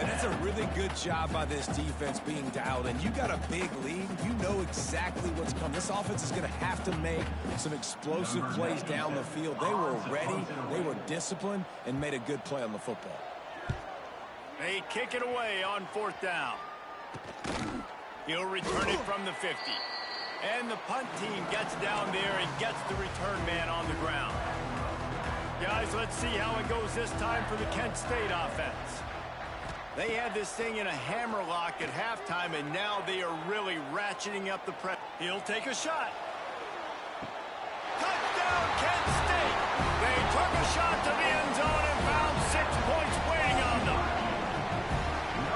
And that's a really good job by this defense being dialed in. You got a big lead. You know exactly what's coming. This offense is going to have to make some explosive plays down the field. They were ready. They were disciplined and made a good play on the football. They kick it away on 4th down. He'll return it from the 50. And the punt team gets down there and gets the return man on the ground. Guys, let's see how it goes this time for the Kent State offense. They had this thing in a hammerlock at halftime, and now they are really ratcheting up the pressure. He'll take a shot. Touchdown, Kent State! They took a shot to the end zone and found 6 points waiting on them.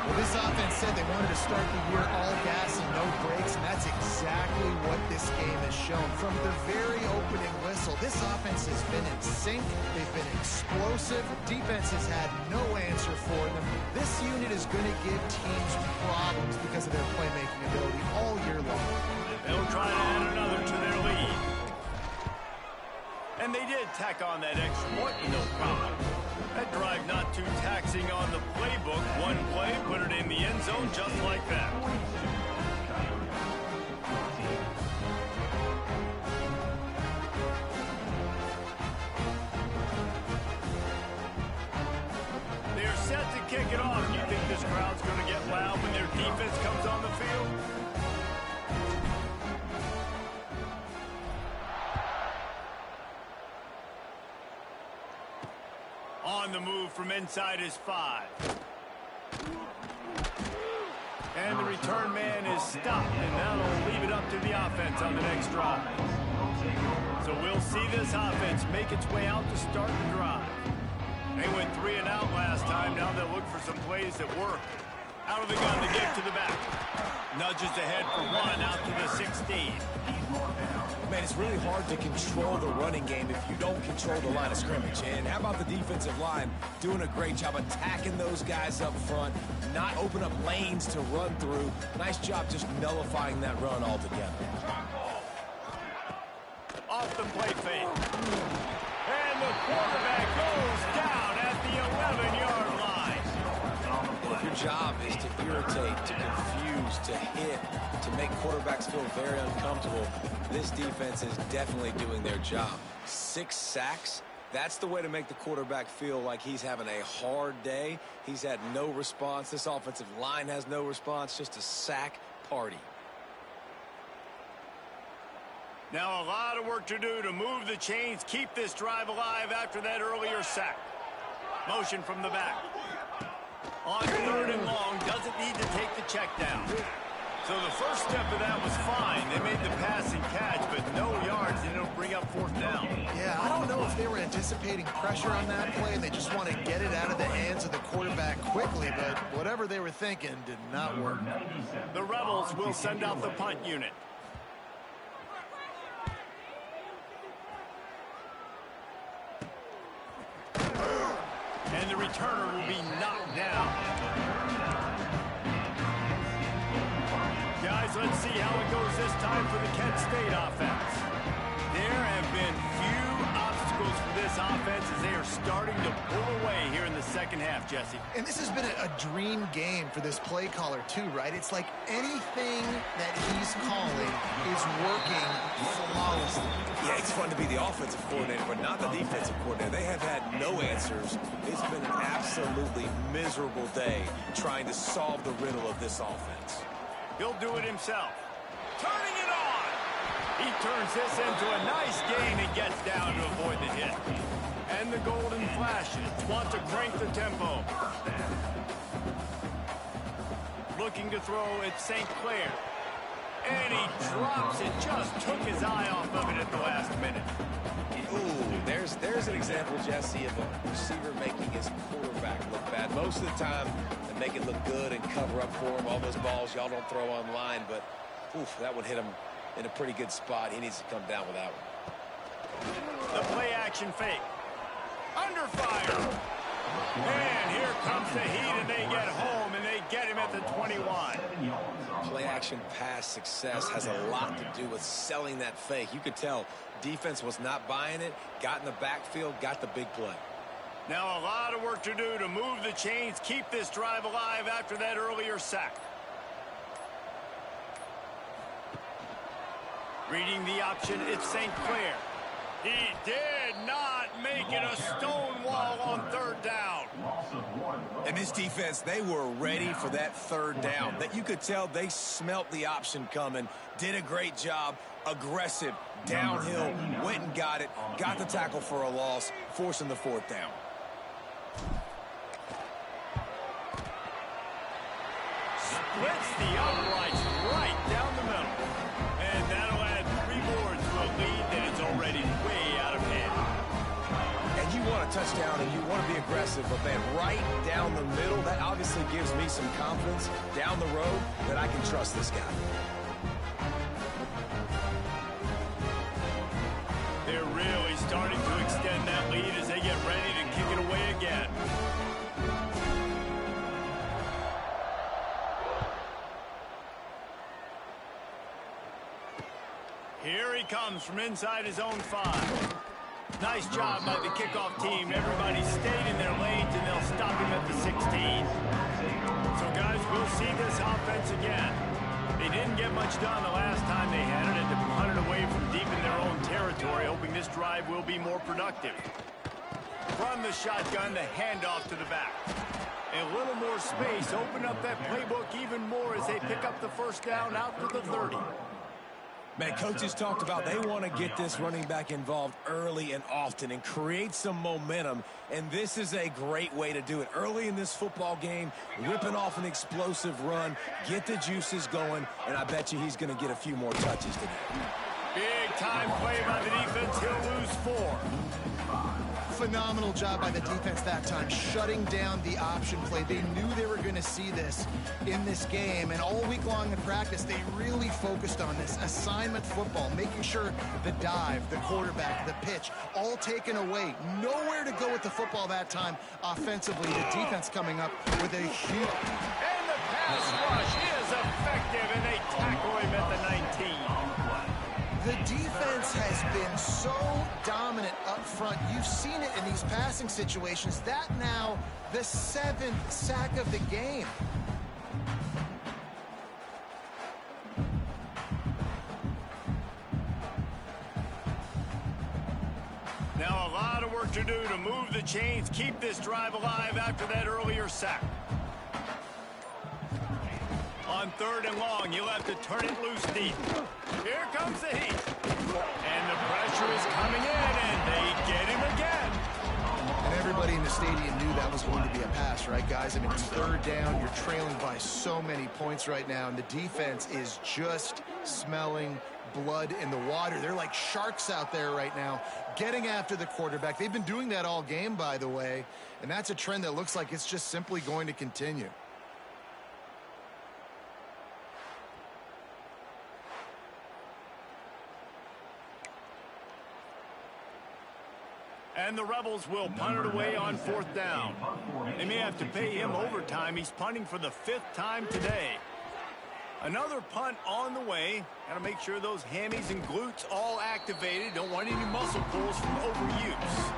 Well, this offense said they wanted to start the year all gas and no brakes, and that's exactly what this game has shown. From the very opening whistle, this offense has been in sync. They've been explosive. Defense has had no answer for them. This unit is going to give teams problems because of their playmaking ability all year long. They'll try to add another to their lead. And they did tack on that extra point with no problem. That drive not too taxing on the playbook. One play, put it in the end zone just like that. They're set to kick it off. You think this crowd's going to get loud when their defense comes on the field? On the move from inside his 5. And the return man is stopped, and that'll leave it up to the offense on the next drive. So we'll see this offense make its way out to start the drive. They went 3 and out last time. Now they'll look for some plays that work. Out of the gun, the give to the back. Nudges ahead for 1 out to the 16. Man, it's really hard to control the running game if you don't control the line of scrimmage. And how about the defensive line doing a great job attacking those guys up front, not open up lanes to run through. Nice job just nullifying that run altogether. Off the play fake. And the quarterback goes down at the 11-yard line. If your job is to irritate, to confuse, to hit, to make quarterbacks feel very uncomfortable, this defense is definitely doing their job. 6 sacks, that's the way to make the quarterback feel like he's having a hard day. He's had no response. This offensive line has no response, just a sack party. Now a lot of work to do to move the chains, keep this drive alive after that earlier sack. Motion from the back. On 3rd and long, doesn't need to take the check down. So the first step of that was fine. They made the passing catch, but no yards. They don't bring up 4th down. Yeah, I don't know if they were anticipating pressure on that play and they just want to get it out of the hands of the quarterback quickly, but whatever they were thinking did not work. The Rebels will send out the punt unit. And the returner will be knocked down. Guys, let's see how it goes this time for the Kent State offense. There have been few obstacles for this offense as they are starting to pull away here in the second half, Jesse. And this has been a dream game for this play caller too, right? It's like anything that he's calling is working flawlessly. Yeah, it's fun to be the offensive coordinator, but not the defensive coordinator. They have had no answers. It's been an absolutely miserable day trying to solve the riddle of this offense. He'll do it himself. Turning it on. He turns this into a nice gain and gets down to avoid the hit. And the golden flashes want to crank the tempo. Looking to throw at St. Clair. And he drops it. Just took his eye off of it at the last minute. Ooh, there's an example, Jesse, of a receiver making his quarterback look bad. Most of the time, they make it look good and cover up for him. All those balls y'all don't throw online, but oof, that would hit him in a pretty good spot. He needs to come down with that one. The play action fake. Under fire. And here comes the heat, and they get home, and they get him at the 21. Play action pass success has a lot to do with selling that fake. You could tell defense was not buying it, got in the backfield, got the big play. Now a lot of work to do to move the chains, keep this drive alive after that earlier sack. Reading the option, it's St. Clair. He did not make it a stone wall on 3rd down. And this defense, they were ready for that 3rd down. That you could tell they smelt the option coming, did a great job, aggressive, downhill, went and got it, got the tackle for a loss, forcing the 4th down. Splits the uprights right down the middle. And that'll add 3 boards to a lead that is already way out of hand. And you want a touchdown and you want to be aggressive, but man, right down the middle, that obviously gives me some confidence down the road that I can trust this guy. They're really starting to extend that lead as they get ready to kick it away again. Here he comes from inside his own 5. Nice job by the kickoff team. Everybody stayed in their lanes, and they'll stop him at the 16. So, guys, we'll see this offense again. They didn't get much done the last time they had it, and to punt it away from deep in their own territory, hoping this drive will be more productive. From the shotgun, the handoff to the back. A little more space, open up that playbook even more as they pick up the 1st down out to the 30. Man, coaches talked about they want to get this running back involved early and often and create some momentum, and this is a great way to do it. Early in this football game, ripping off an explosive run, get the juices going, and I bet you he's going to get a few more touches today. Big-time play by the defense. He'll lose 4. Phenomenal job by the defense that time, shutting down the option play. They knew they were going to see this in this game, and all week long in practice, they really focused on this assignment football, making sure the dive, the quarterback, the pitch, all taken away. Nowhere to go with the football that time offensively. The defense coming up with a huge... And the pass rush is effective, and they tackle him at the 19. The defense has been so dominant up front. You've seen it in these passing situations. That now the 7th sack of the game. Now a lot of work to do to move the chains, keep this drive alive after that earlier sack. On 3rd and long, you'll have to turn it loose deep. Here comes the heat. And the pressure is coming in, and they get him again. And everybody in the stadium knew that was going to be a pass, right, guys? I mean, it's 3rd down. You're trailing by so many points right now, and the defense is just smelling blood in the water. They're like sharks out there right now, getting after the quarterback. They've been doing that all game, by the way, and that's a trend that looks like it's just simply going to continue. And the Rebels will punt it away on 4th down. They may have to pay him overtime. He's punting for the 5th time today. Another punt on the way. Got to make sure those hammies and glutes all activated. Don't want any muscle pulls from overuse.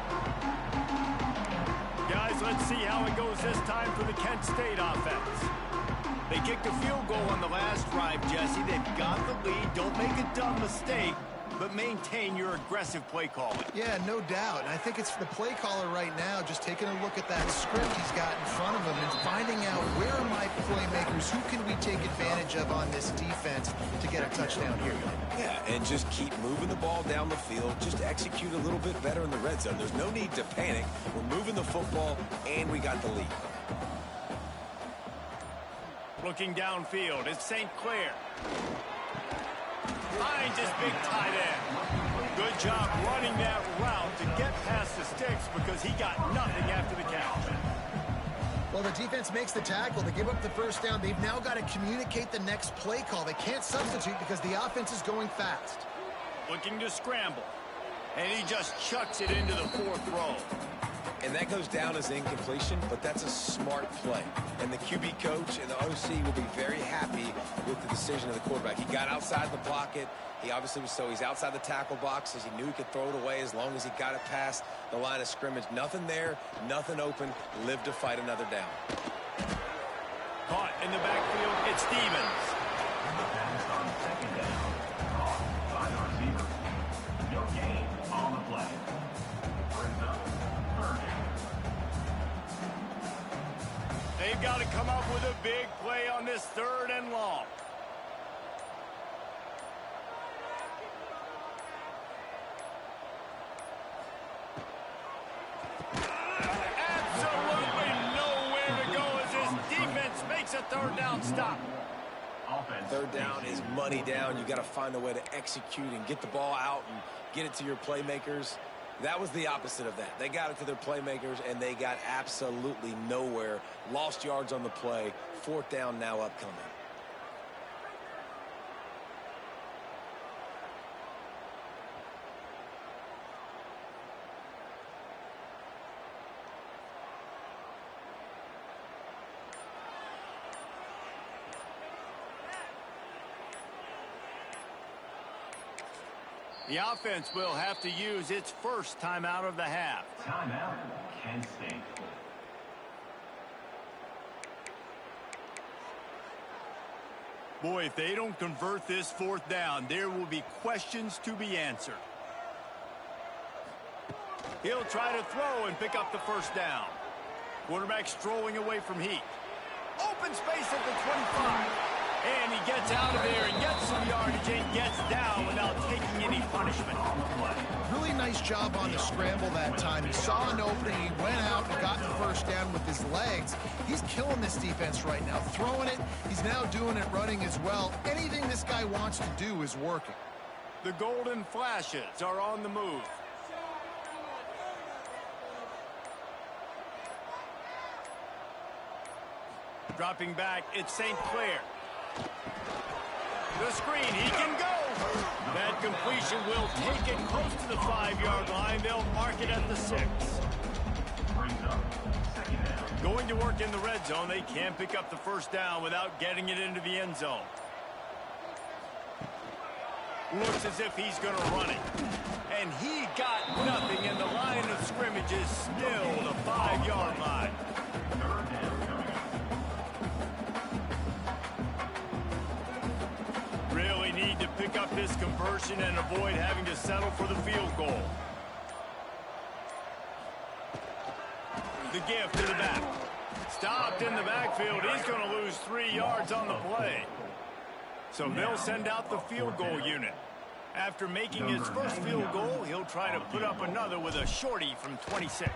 Guys, let's see how it goes this time for the Kent State offense. They kicked a field goal on the last drive, Jesse. They've got the lead. Don't make a dumb mistake, but maintain your aggressive play calling. Yeah, no doubt. And I think it's the play caller right now just taking a look at that script he's got in front of him and finding out where are my playmakers, who can we take advantage of on this defense to get a touchdown here. Yeah, and just keep moving the ball down the field. Just execute a little bit better in the red zone. There's no need to panic. We're moving the football, and we got the lead. Looking downfield, it's St. Clair. Finds his big tight end. Good job running that route to get past the sticks because he got nothing after the catch. Well, the defense makes the tackle. They give up the 1st down. They've now got to communicate the next play call. They can't substitute because the offense is going fast. Looking to scramble. And he just chucks it into the 4th row. And that goes down as incompletion, but that's a smart play. And the QB coach and the OC will be very happy with the decision of the quarterback. He got outside the pocket. He obviously was he's outside the tackle boxes. He knew he could throw it away as long as he got it past the line of scrimmage. Nothing there, nothing open. Live to fight another down. Caught in the backfield, it's Stevens. Pass on 2nd down. Caught by the receiver. No gain on the play. Brings up 3rd down. They've got to come up with a big play on this 3rd and long. Absolutely nowhere to go as his defense makes a 3rd down stop. 3rd down is money down. You got to find a way to execute and get the ball out and get it to your playmakers. That was the opposite of that. They got it to their playmakers, and they got absolutely nowhere. Lost yards on the play. 4th down now upcoming. The offense will have to use its 1st timeout of the half. Timeout, Kent State. Boy, if they don't convert this 4th down, there will be questions to be answered. He'll try to throw and pick up the 1st down. Quarterback strolling away from heat. Open space at the 25. And he gets out of there and gets some yardage and gets down without taking any punishment. Really nice job on the scramble that time. He saw an opening, he went out and got the 1st down with his legs. He's killing this defense right now. Throwing it, he's now doing it running as well. Anything this guy wants to do is working. The Golden Flashes are on the move. Dropping back, it's St. Clair. The screen, he can go. That completion will take it close to the 5-yard line. They'll mark it at the 6. Going to work in the red zone. They can't pick up the first down without getting it into the end zone. Looks as if he's going to run it. And he got nothing, and the line of scrimmage is still the 5-yard line. Really need to pick up this conversion and avoid having to settle for the field goal. The give to the back. Stopped in the backfield. He's going to lose 3 yards on the play. So they'll send out the field goal unit. After making his first field goal, he'll try to put up another with a shorty from 26.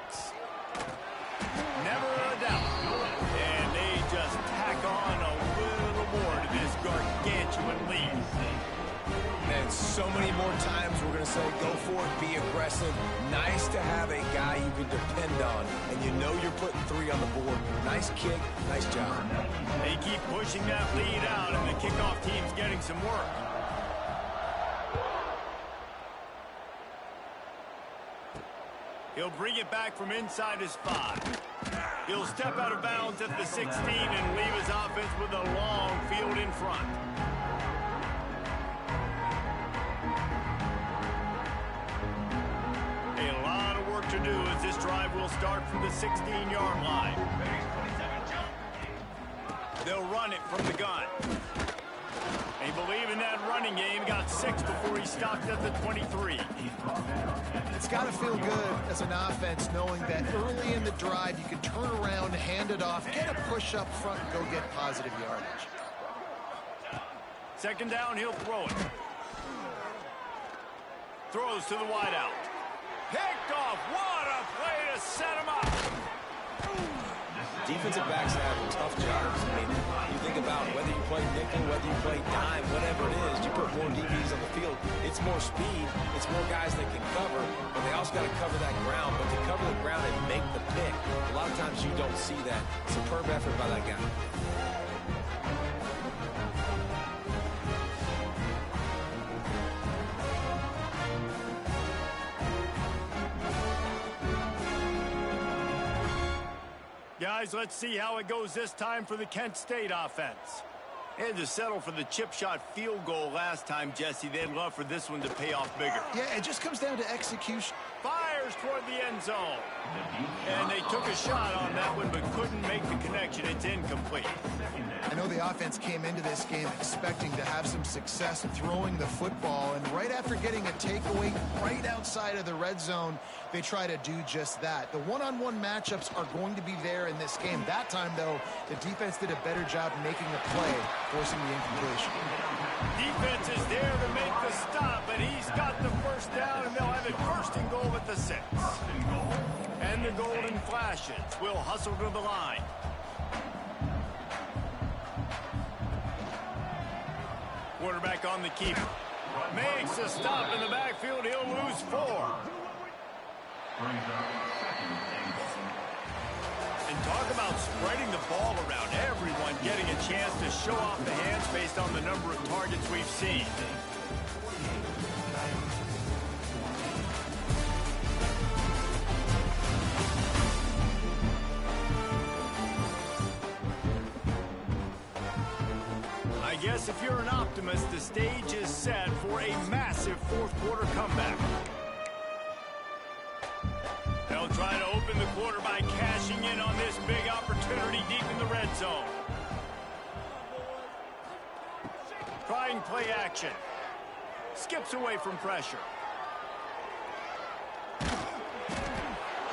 Never a doubt. And they just tack on a little more to this gargantuan lead. And so many more times we're going to say go for it, be aggressive. Nice to have a guy you can depend on, and you know you're putting 3 on the board. Nice kick, nice job. They keep pushing that lead out, and the kickoff team's getting some work. He'll bring it back from inside his 5. He'll step out of bounds at the 16 and leave his offense with a long field in front. A lot of work to do as this drive will start from the 16-yard line. They'll run it from the gun. They believe in that running game. Got 6 before he stopped at the 23. It's got to feel good as an offense knowing that early in the drive you can turn around, hand it off, get a push up front, and go get positive yardage. Second down, he'll throw it. Throws to the wideout. Picked off. What a play to set him up. Defensive backs have tough jobs. I mean, you think about whether you play nickel, whether you play dime, whatever it is, you put more DBs on the field. It's more speed. It's more guys that can cover, but they also got to cover that ground. But to cover the ground and make the pick, a lot of times you don't see that. Superb effort by that guy. Guys, let's see how it goes this time for the Kent State offense. They had to settle for the chip shot field goal last time, Jesse. They'd love for this one to pay off bigger. Yeah, it just comes down to execution. Fires toward the end zone. And they took a shot on that one, but couldn't make the connection. It's incomplete. I know the offense came into this game expecting to have some success throwing the football, and right after getting a takeaway right outside of the red zone, they try to do just that. The one-on-one matchups are going to be there in this game. That time, though, the defense did a better job making the play, forcing the incompletion. Defense is there to make the stop, but he's got the first down, and they'll have it first and goal at the 6. And the Golden Flashes will hustle to the line. Quarterback on the keeper. Makes a stop in the backfield. He'll lose 4. And talk about spreading the ball around. Everyone getting a chance to show off the hands based on the number of targets we've seen. I guess if you're an optimist, the stage is set for a massive fourth-quarter comeback. They'll try to open the quarter by cashing in on this big opportunity deep in the red zone. Trying play action. Skips away from pressure.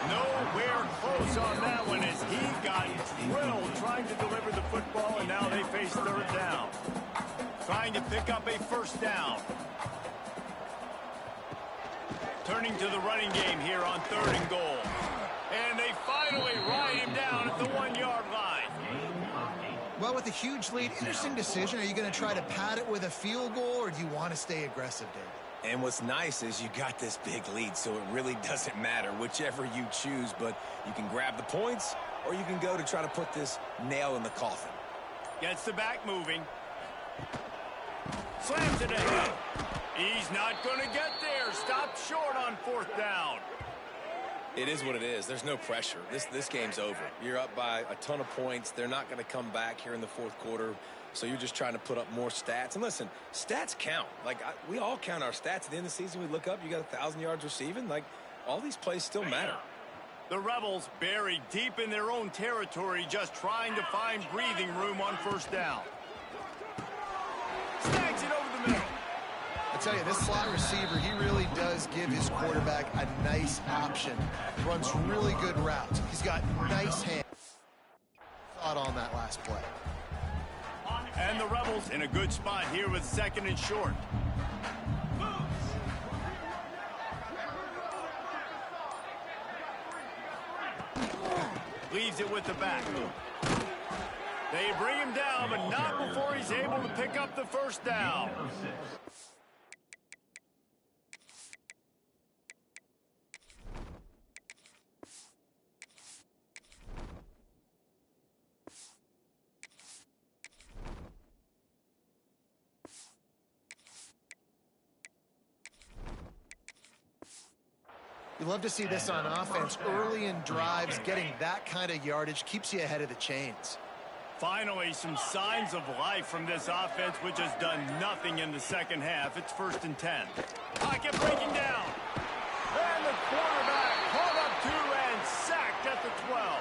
Nowhere close on that one as he got drilled trying to deliver the football, and now they face third down. Trying to pick up a first down. Turning to the running game here on 3rd and goal. And they finally ride him down at the 1-yard line. Well, with a huge lead, interesting decision. Are you going to try to pad it with a field goal, or do you want to stay aggressive, Dave? And what's nice is you got this big lead, so it really doesn't matter whichever you choose, but you can grab the points or you can go to try to put this nail in the coffin. Gets the back moving. Slams it ahead. He's not going to get there. Stopped short on 4th down. It is what it is. There's no pressure. This game's over. You're up by a ton of points. They're not going to come back here in the 4th quarter. So you're just trying to put up more stats. And listen, stats count. Like, we all count our stats. At the end of the season, we look up, you got 1,000 yards receiving. Like, all these plays still matter. The Rebels buried deep in their own territory, just trying to find breathing room on 1st down. Snags it over the middle. I tell you, this slot receiver, he really does give his quarterback a nice option. Runs really good routes. He's got nice hands. Thought on that last play. And the Rebels in a good spot here with 2nd and short. Leaves it with the back. They bring him down, but not before he's able to pick up the 1st down. You love to see this on offense. Early in drives, getting that kind of yardage keeps you ahead of the chains. Finally, some signs of life from this offense, which has done nothing in the 2nd half. It's 1st and 10. Pocket breaking down. And the quarterback caught up 2 and sacked at the 12.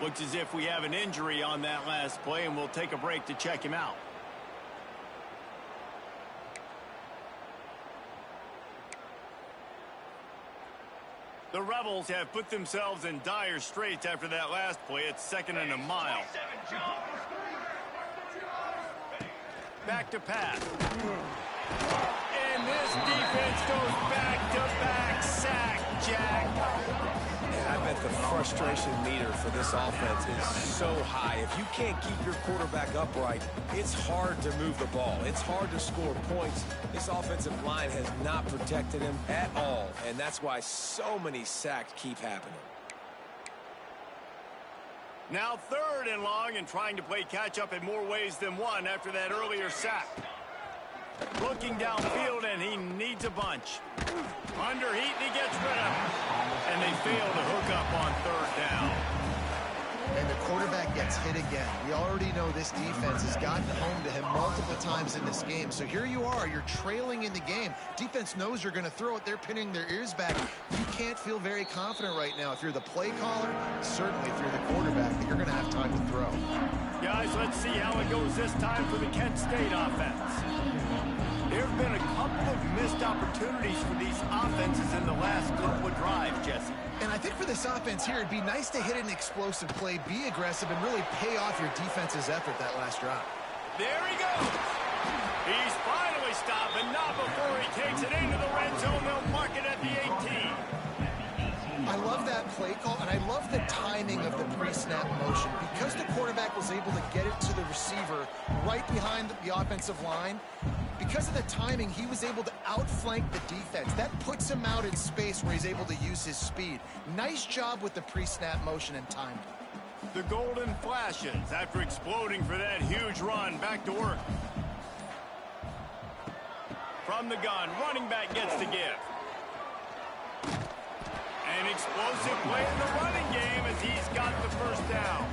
Looks as if we have an injury on that last play, and we'll take a break to check him out. The Rebels have put themselves in dire straits after that last play. It's 2nd and a mile. Back to pass. And this defense goes back-to-back sack, Jack. I bet the frustration meter for this offense is so high. If you can't keep your quarterback upright, it's hard to move the ball. It's hard to score points. This offensive line has not protected him at all, and that's why so many sacks keep happening. Now 3rd and long, and trying to play catch-up in more ways than one after that earlier sack. Looking downfield, and he needs a bunch. Under heat, and he gets rid of it. And they fail to hook up on 3rd down. And the quarterback gets hit again. We already know this defense has gotten home to him multiple times in this game. So here you are, you're trailing in the game. Defense knows you're going to throw it. They're pinning their ears back. You can't feel very confident right now. If you're the play caller, certainly if you're the quarterback, that you're going to have time to throw. Guys, let's see how it goes this time for the Kent State offense. There have been a couple of missed opportunities for these offenses in the last couple of drives, Jesse. And I think for this offense here, it'd be nice to hit an explosive play, be aggressive, and really pay off your defense's effort that last drive. There he goes. He's finally stopped, but not before he takes it into the red zone. They'll mark it at the 18. I love that play call, and I love the timing of the pre-snap motion. Because the quarterback was able to get it to the receiver right behind the offensive line, because of the timing, he was able to outflank the defense. That puts him out in space where he's able to use his speed. Nice job with the pre-snap motion and timing. The golden flashes after exploding for that huge run. Back to work. From the gun, running back gets the give. An explosive play in the running game as he's got the 1st down.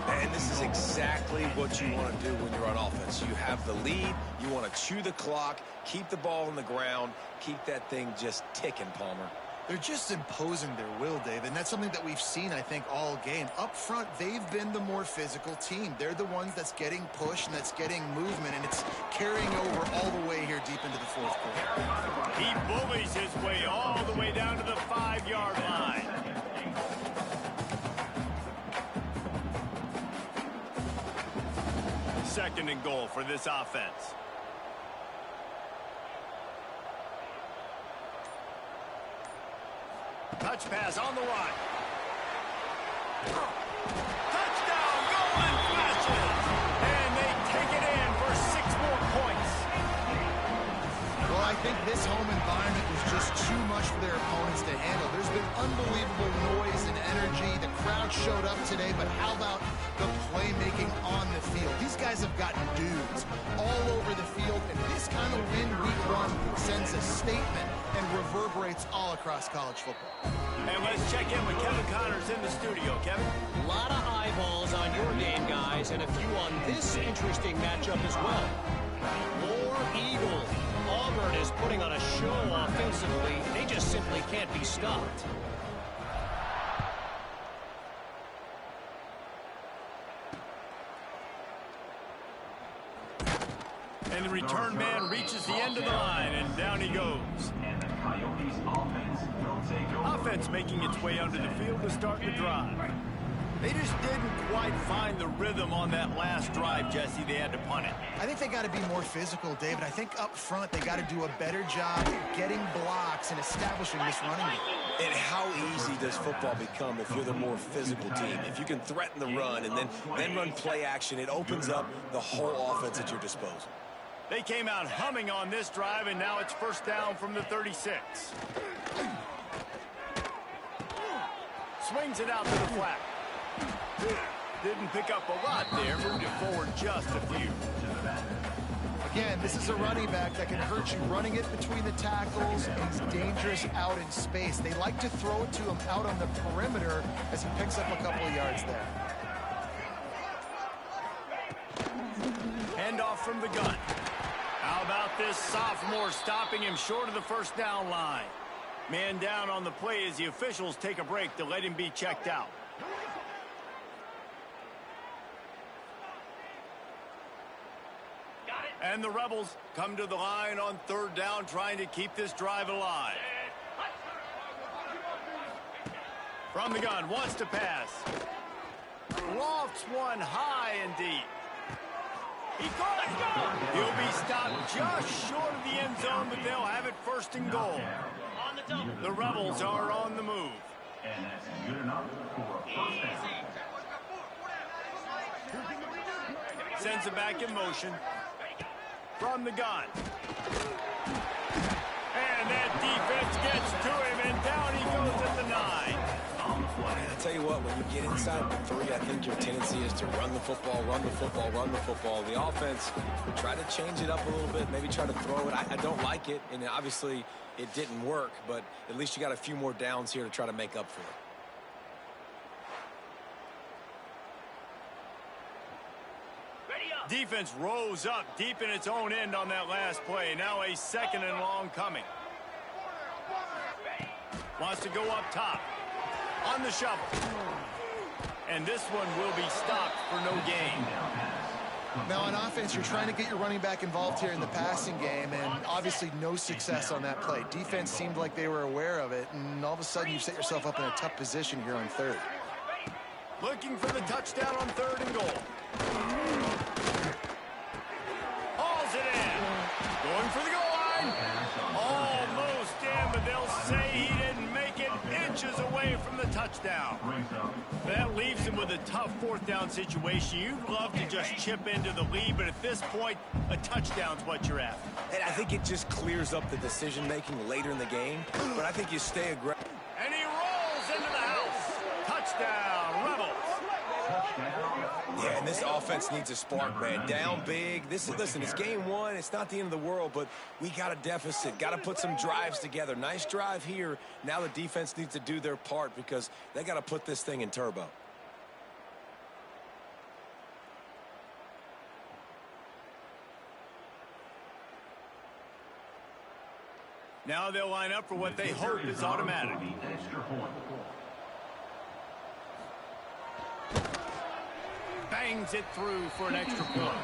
And this is exactly what you want to do when you're on offense. You have the lead. You want to chew the clock, keep the ball on the ground, keep that thing just ticking, Palmer. They're just imposing their will, Dave, and that's something that we've seen, I think, all game. Up front, they've been the more physical team. They're the ones that's getting pushed and that's getting movement, and it's carrying over all the way here deep into the 4th quarter. He bullies his way all the way down to the 5-yard line. Second and goal for this offense. Touch pass on the run. Touchdown, golden flashes. And they take it in for 6 more points. Well, I think this their opponents to handle. There's been unbelievable noise and energy. The crowd showed up today, but how about the playmaking on the field? These guys have got dudes all over the field, and this kind of win week one sends a statement and reverberates all across college football. And let's check in with Kevin Connors in the studio. Kevin? A lot of eyeballs on your game, guys, and a few on this interesting matchup as well. More Eagle. Auburn is putting on a show offensively. They just simply can't be stopped. And the return man reaches the end of the line, and down he goes. And the Coyotes offense will take over. Offense making its way onto the field to start the drive. They just didn't quite find the rhythm on that last drive, Jesse. They had to punt it. I think they got to be more physical, David. I think up front they got to do a better job getting blocks and establishing this running game. And how easy does football become if you're the more physical team? If you can threaten the run and then run play action, it opens up the whole offense at your disposal. They came out humming on this drive, and now it's first down from the 36. Swings it out to the flat. Didn't pick up a lot there, moved it forward just a few. Again, this is a running back that can hurt you running it between the tackles, and he's dangerous out in space. They like to throw it to him out on the perimeter as he picks up a couple of yards there. Handoff from the gun. How about this sophomore stopping him short of the first down line? Man down on the play as the officials take a break to let him be checked out. And the Rebels come to the line on third down, trying to keep this drive alive. From the gun, wants to pass. Lofts one high and deep. He caught it. He'll be stopped just short of the end zone, but they'll have it first and goal. The Rebels are on the move. And that's good enough for a first down. Sends it back in motion. From the gun. And that defense gets to him, and down he goes at the 9. I tell you what, when you get inside the 3, I think your tendency is to run the football, run the football, run the football. The offense, try to change it up a little bit, maybe try to throw it. I don't like it, and obviously it didn't work, but at least you got a few more downs here to try to make up for it. Defense rose up deep in its own end on that last play. Now a second and long coming. Wants to go up top. On the shovel. And this one will be stopped for no gain. Now on offense, you're trying to get your running back involved here in the passing game, and obviously no success on that play. Defense seemed like they were aware of it, and all of a sudden you set yourself up in a tough position here on third. Looking for the touchdown on third and goal. Hauls it in. Going for the goal line. Almost in, but they'll say he didn't make it, inches away from the touchdown. That leaves him with a tough fourth down situation. You'd love to just chip into the lead, but at this point, a touchdown's what you're after. And I think it just clears up the decision-making later in the game, but I think you stay aggressive. And he rolls into the house. Touchdown, Rebels. Yeah, and this offense needs a spark, man. Down big. Listen, it's game one. It's not the end of the world, but we got a deficit. Got to put some drives together. Nice drive here. Now the defense needs to do their part because they got to put this thing in turbo. Now they'll line up for what they hope is automatic. Extra point. Bangs it through for an extra point.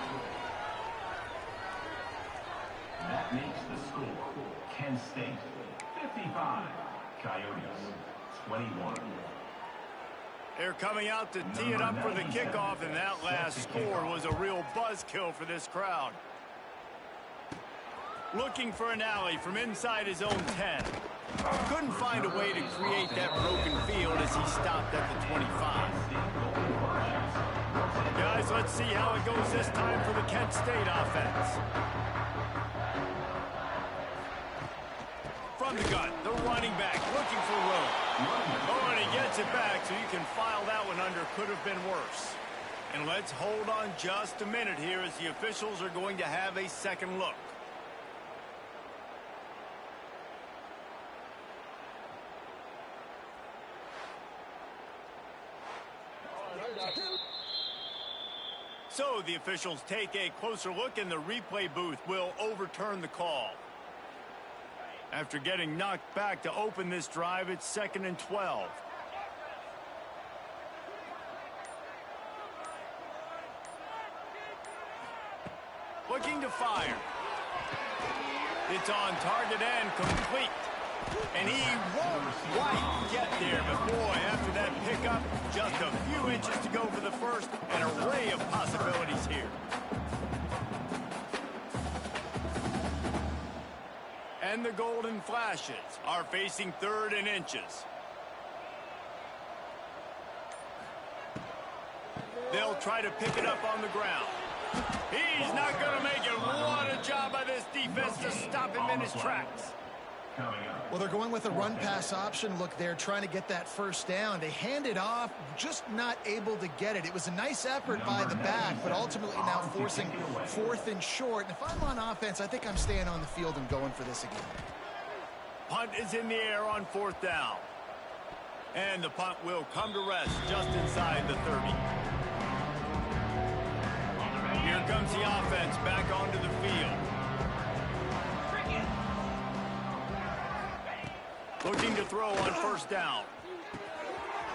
That makes the score Kent State 55, Coyotes 21. They're coming out to tee it up for the kickoff, and that last score was a real buzzkill for this crowd. Looking for an alley from inside his own 10. Couldn't find a way to create that broken field as he stopped at the 25. Guys, let's see how it goes this time for the Kent State offense. From From the gun, the running back looking for room. Oh, and he gets it back, so you can file that one under. Could have been worse. And let's hold on just a minute here as the officials are going to have a second look. So the officials take a closer look, and the replay booth will overturn the call. After getting knocked back to open this drive, it's 2nd and 12. Looking to fire. It's on target and complete. And he won't quite get there, but boy, after that pickup, just a few inches to go for the first. An array of possibilities here. And the Golden Flashes are facing 3rd and inches. They'll try to pick it up on the ground. He's not going to make it. What a job by this defense to stop him in his tracks. Well, they're going with a run-pass option. Look, they're trying to get that first down. They hand it off, just not able to get it. It was a nice effort by the back, but ultimately now forcing 4th and short. And if I'm on offense, I think I'm staying on the field and going for this again. Punt is in the air on 4th down. And the punt will come to rest just inside the 30. Here comes the offense back onto the field. Looking to throw on 1st down.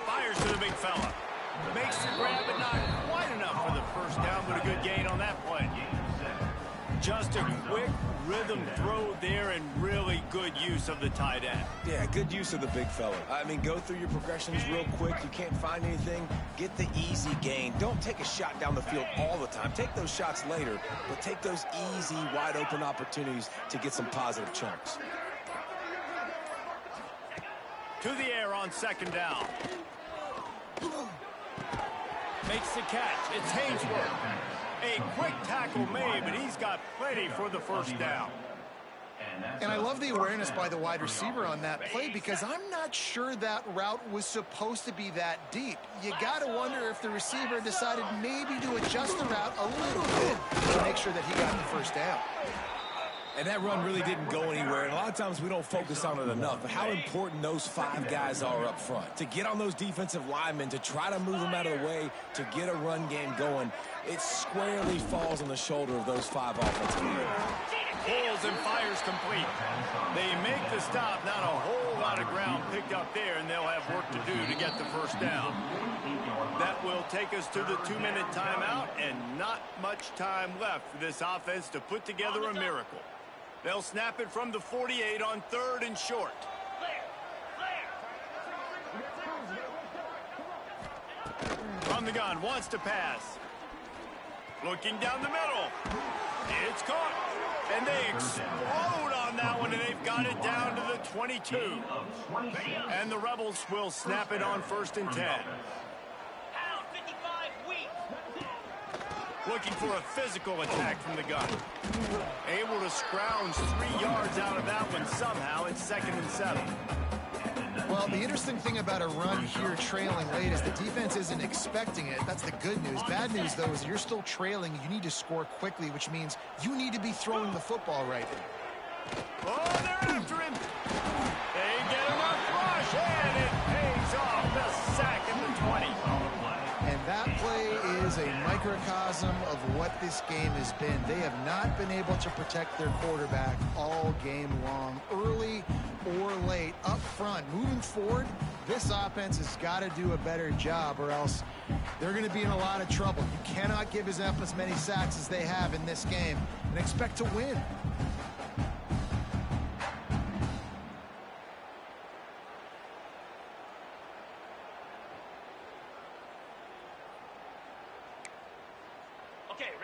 Fires to the big fella. Makes the grab, but not quite enough for the 1st down, but a good gain on that play. Just a quick rhythm throw there, and really good use of the tight end. Yeah, good use of the big fella. I mean, go through your progressions real quick. You can't find anything, get the easy gain. Don't take a shot down the field all the time. Take those shots later, but take those easy, wide-open opportunities to get some positive chunks. To the air on 2nd down. Makes the catch. It's Hainsworth. A quick tackle made, but he's got plenty for the 1st down. And I love the awareness by the wide receiver on that play, because I'm not sure that route was supposed to be that deep. You got to wonder if the receiver decided maybe to adjust the route a little bit to make sure that he got the 1st down. And that run really didn't go anywhere. And a lot of times we don't focus on it enough, but how important those 5 guys are up front. To get on those defensive linemen, to try to move them out of the way, to get a run game going, it squarely falls on the shoulder of those 5 offensive linemen. Pulls and fires complete. They make the stop. Not a whole lot of ground picked up there, and they'll have work to do to get the 1st down. That will take us to the 2-minute timeout, and not much time left for this offense to put together a miracle. They'll snap it from the 48 on 3rd and short. From the gun, wants to pass. Looking down the middle. It's caught. And they explode on that one, and they've got it down to the 22. And the Rebels will snap it on 1st and 10. Looking for a physical attack from the gun. Able to scrounge 3 yards out of that one somehow. It's 2nd and 7. Well, the interesting thing about a run here trailing late is the defense isn't expecting it. That's the good news. Bad news, though, is you're still trailing. You need to score quickly, which means you need to be throwing the football right now. Oh, they're after him. They get him a rush, and it pays off. The sack at the 20. And that play is a microcosm of what this game has been. They have not been able to protect their quarterback all game long, early or late, up front. Moving forward, this offense has got to do a better job, or else they're going to be in a lot of trouble. You cannot give as many sacks as they have in this game and expect to win.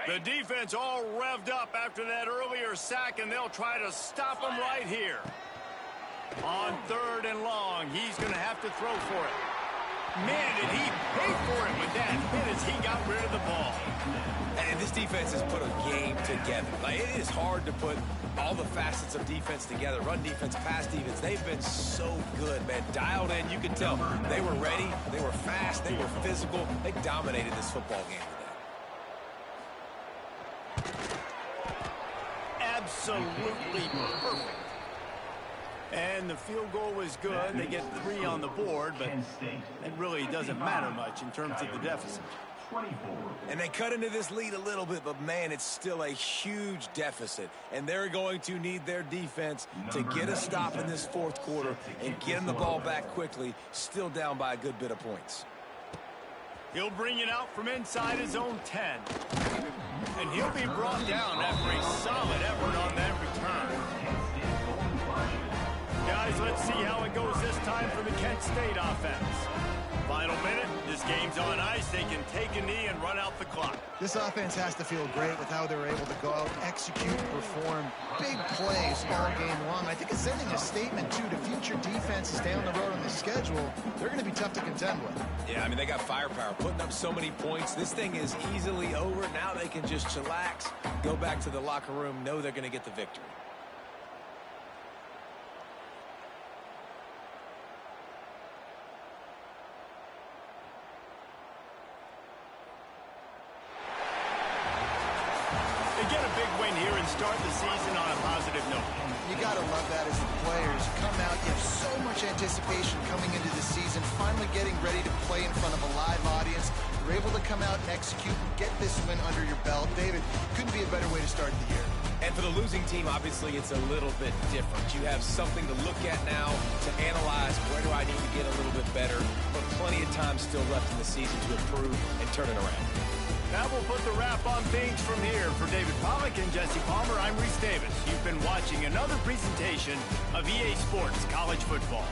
The defense all revved up after that earlier sack, and they'll try to stop him right here. On 3rd and long, he's going to have to throw for it. Man, did he pay for it with that hit as he got rid of the ball. And this defense has put a game together. Like, it is hard to put all the facets of defense together. Run defense, pass defense. They've been so good, man. Dialed in. You can tell they were ready. They were fast. They were physical. They dominated this football game today. Absolutely perfect. And the field goal was good. They get 3 on the board, but it really doesn't matter much in terms of the deficit. And they cut into this lead a little bit, but, man, it's still a huge deficit. And they're going to need their defense to get a stop in this fourth quarter and get them the ball back quickly, still down by a good bit of points. He'll bring it out from inside his own 10. And he'll be brought down after a solid effort on that return. Guys, let's see how it goes this time for the Kent State offense. Final minute, this game's on ice. They can take a knee and run out the clock. This offense has to feel great with how they were able to go out, execute, perform big plays all game long. I think it's sending a statement, too, to future defenses down the road on the schedule. They're going to be tough to contend with. Yeah, I mean, they got firepower, putting up so many points. This thing is easily over. Now they can just chillax, go back to the locker room, know they're going to get the victory. Get a big win here and start the season on a positive note. You got to love that as the players come out. You have so much anticipation coming into the season, finally getting ready to play in front of a live audience. You're able to come out and execute and get this win under your belt. David, couldn't be a better way to start the year. And for the losing team, obviously, it's a little bit different. You have something to look at now to analyze where do I need to get a little bit better, but plenty of time still left in the season to improve and turn it around. That will put the wrap on things from here. For David Pollack and Jesse Palmer, I'm Reese Davis. You've been watching another presentation of EA Sports College Football.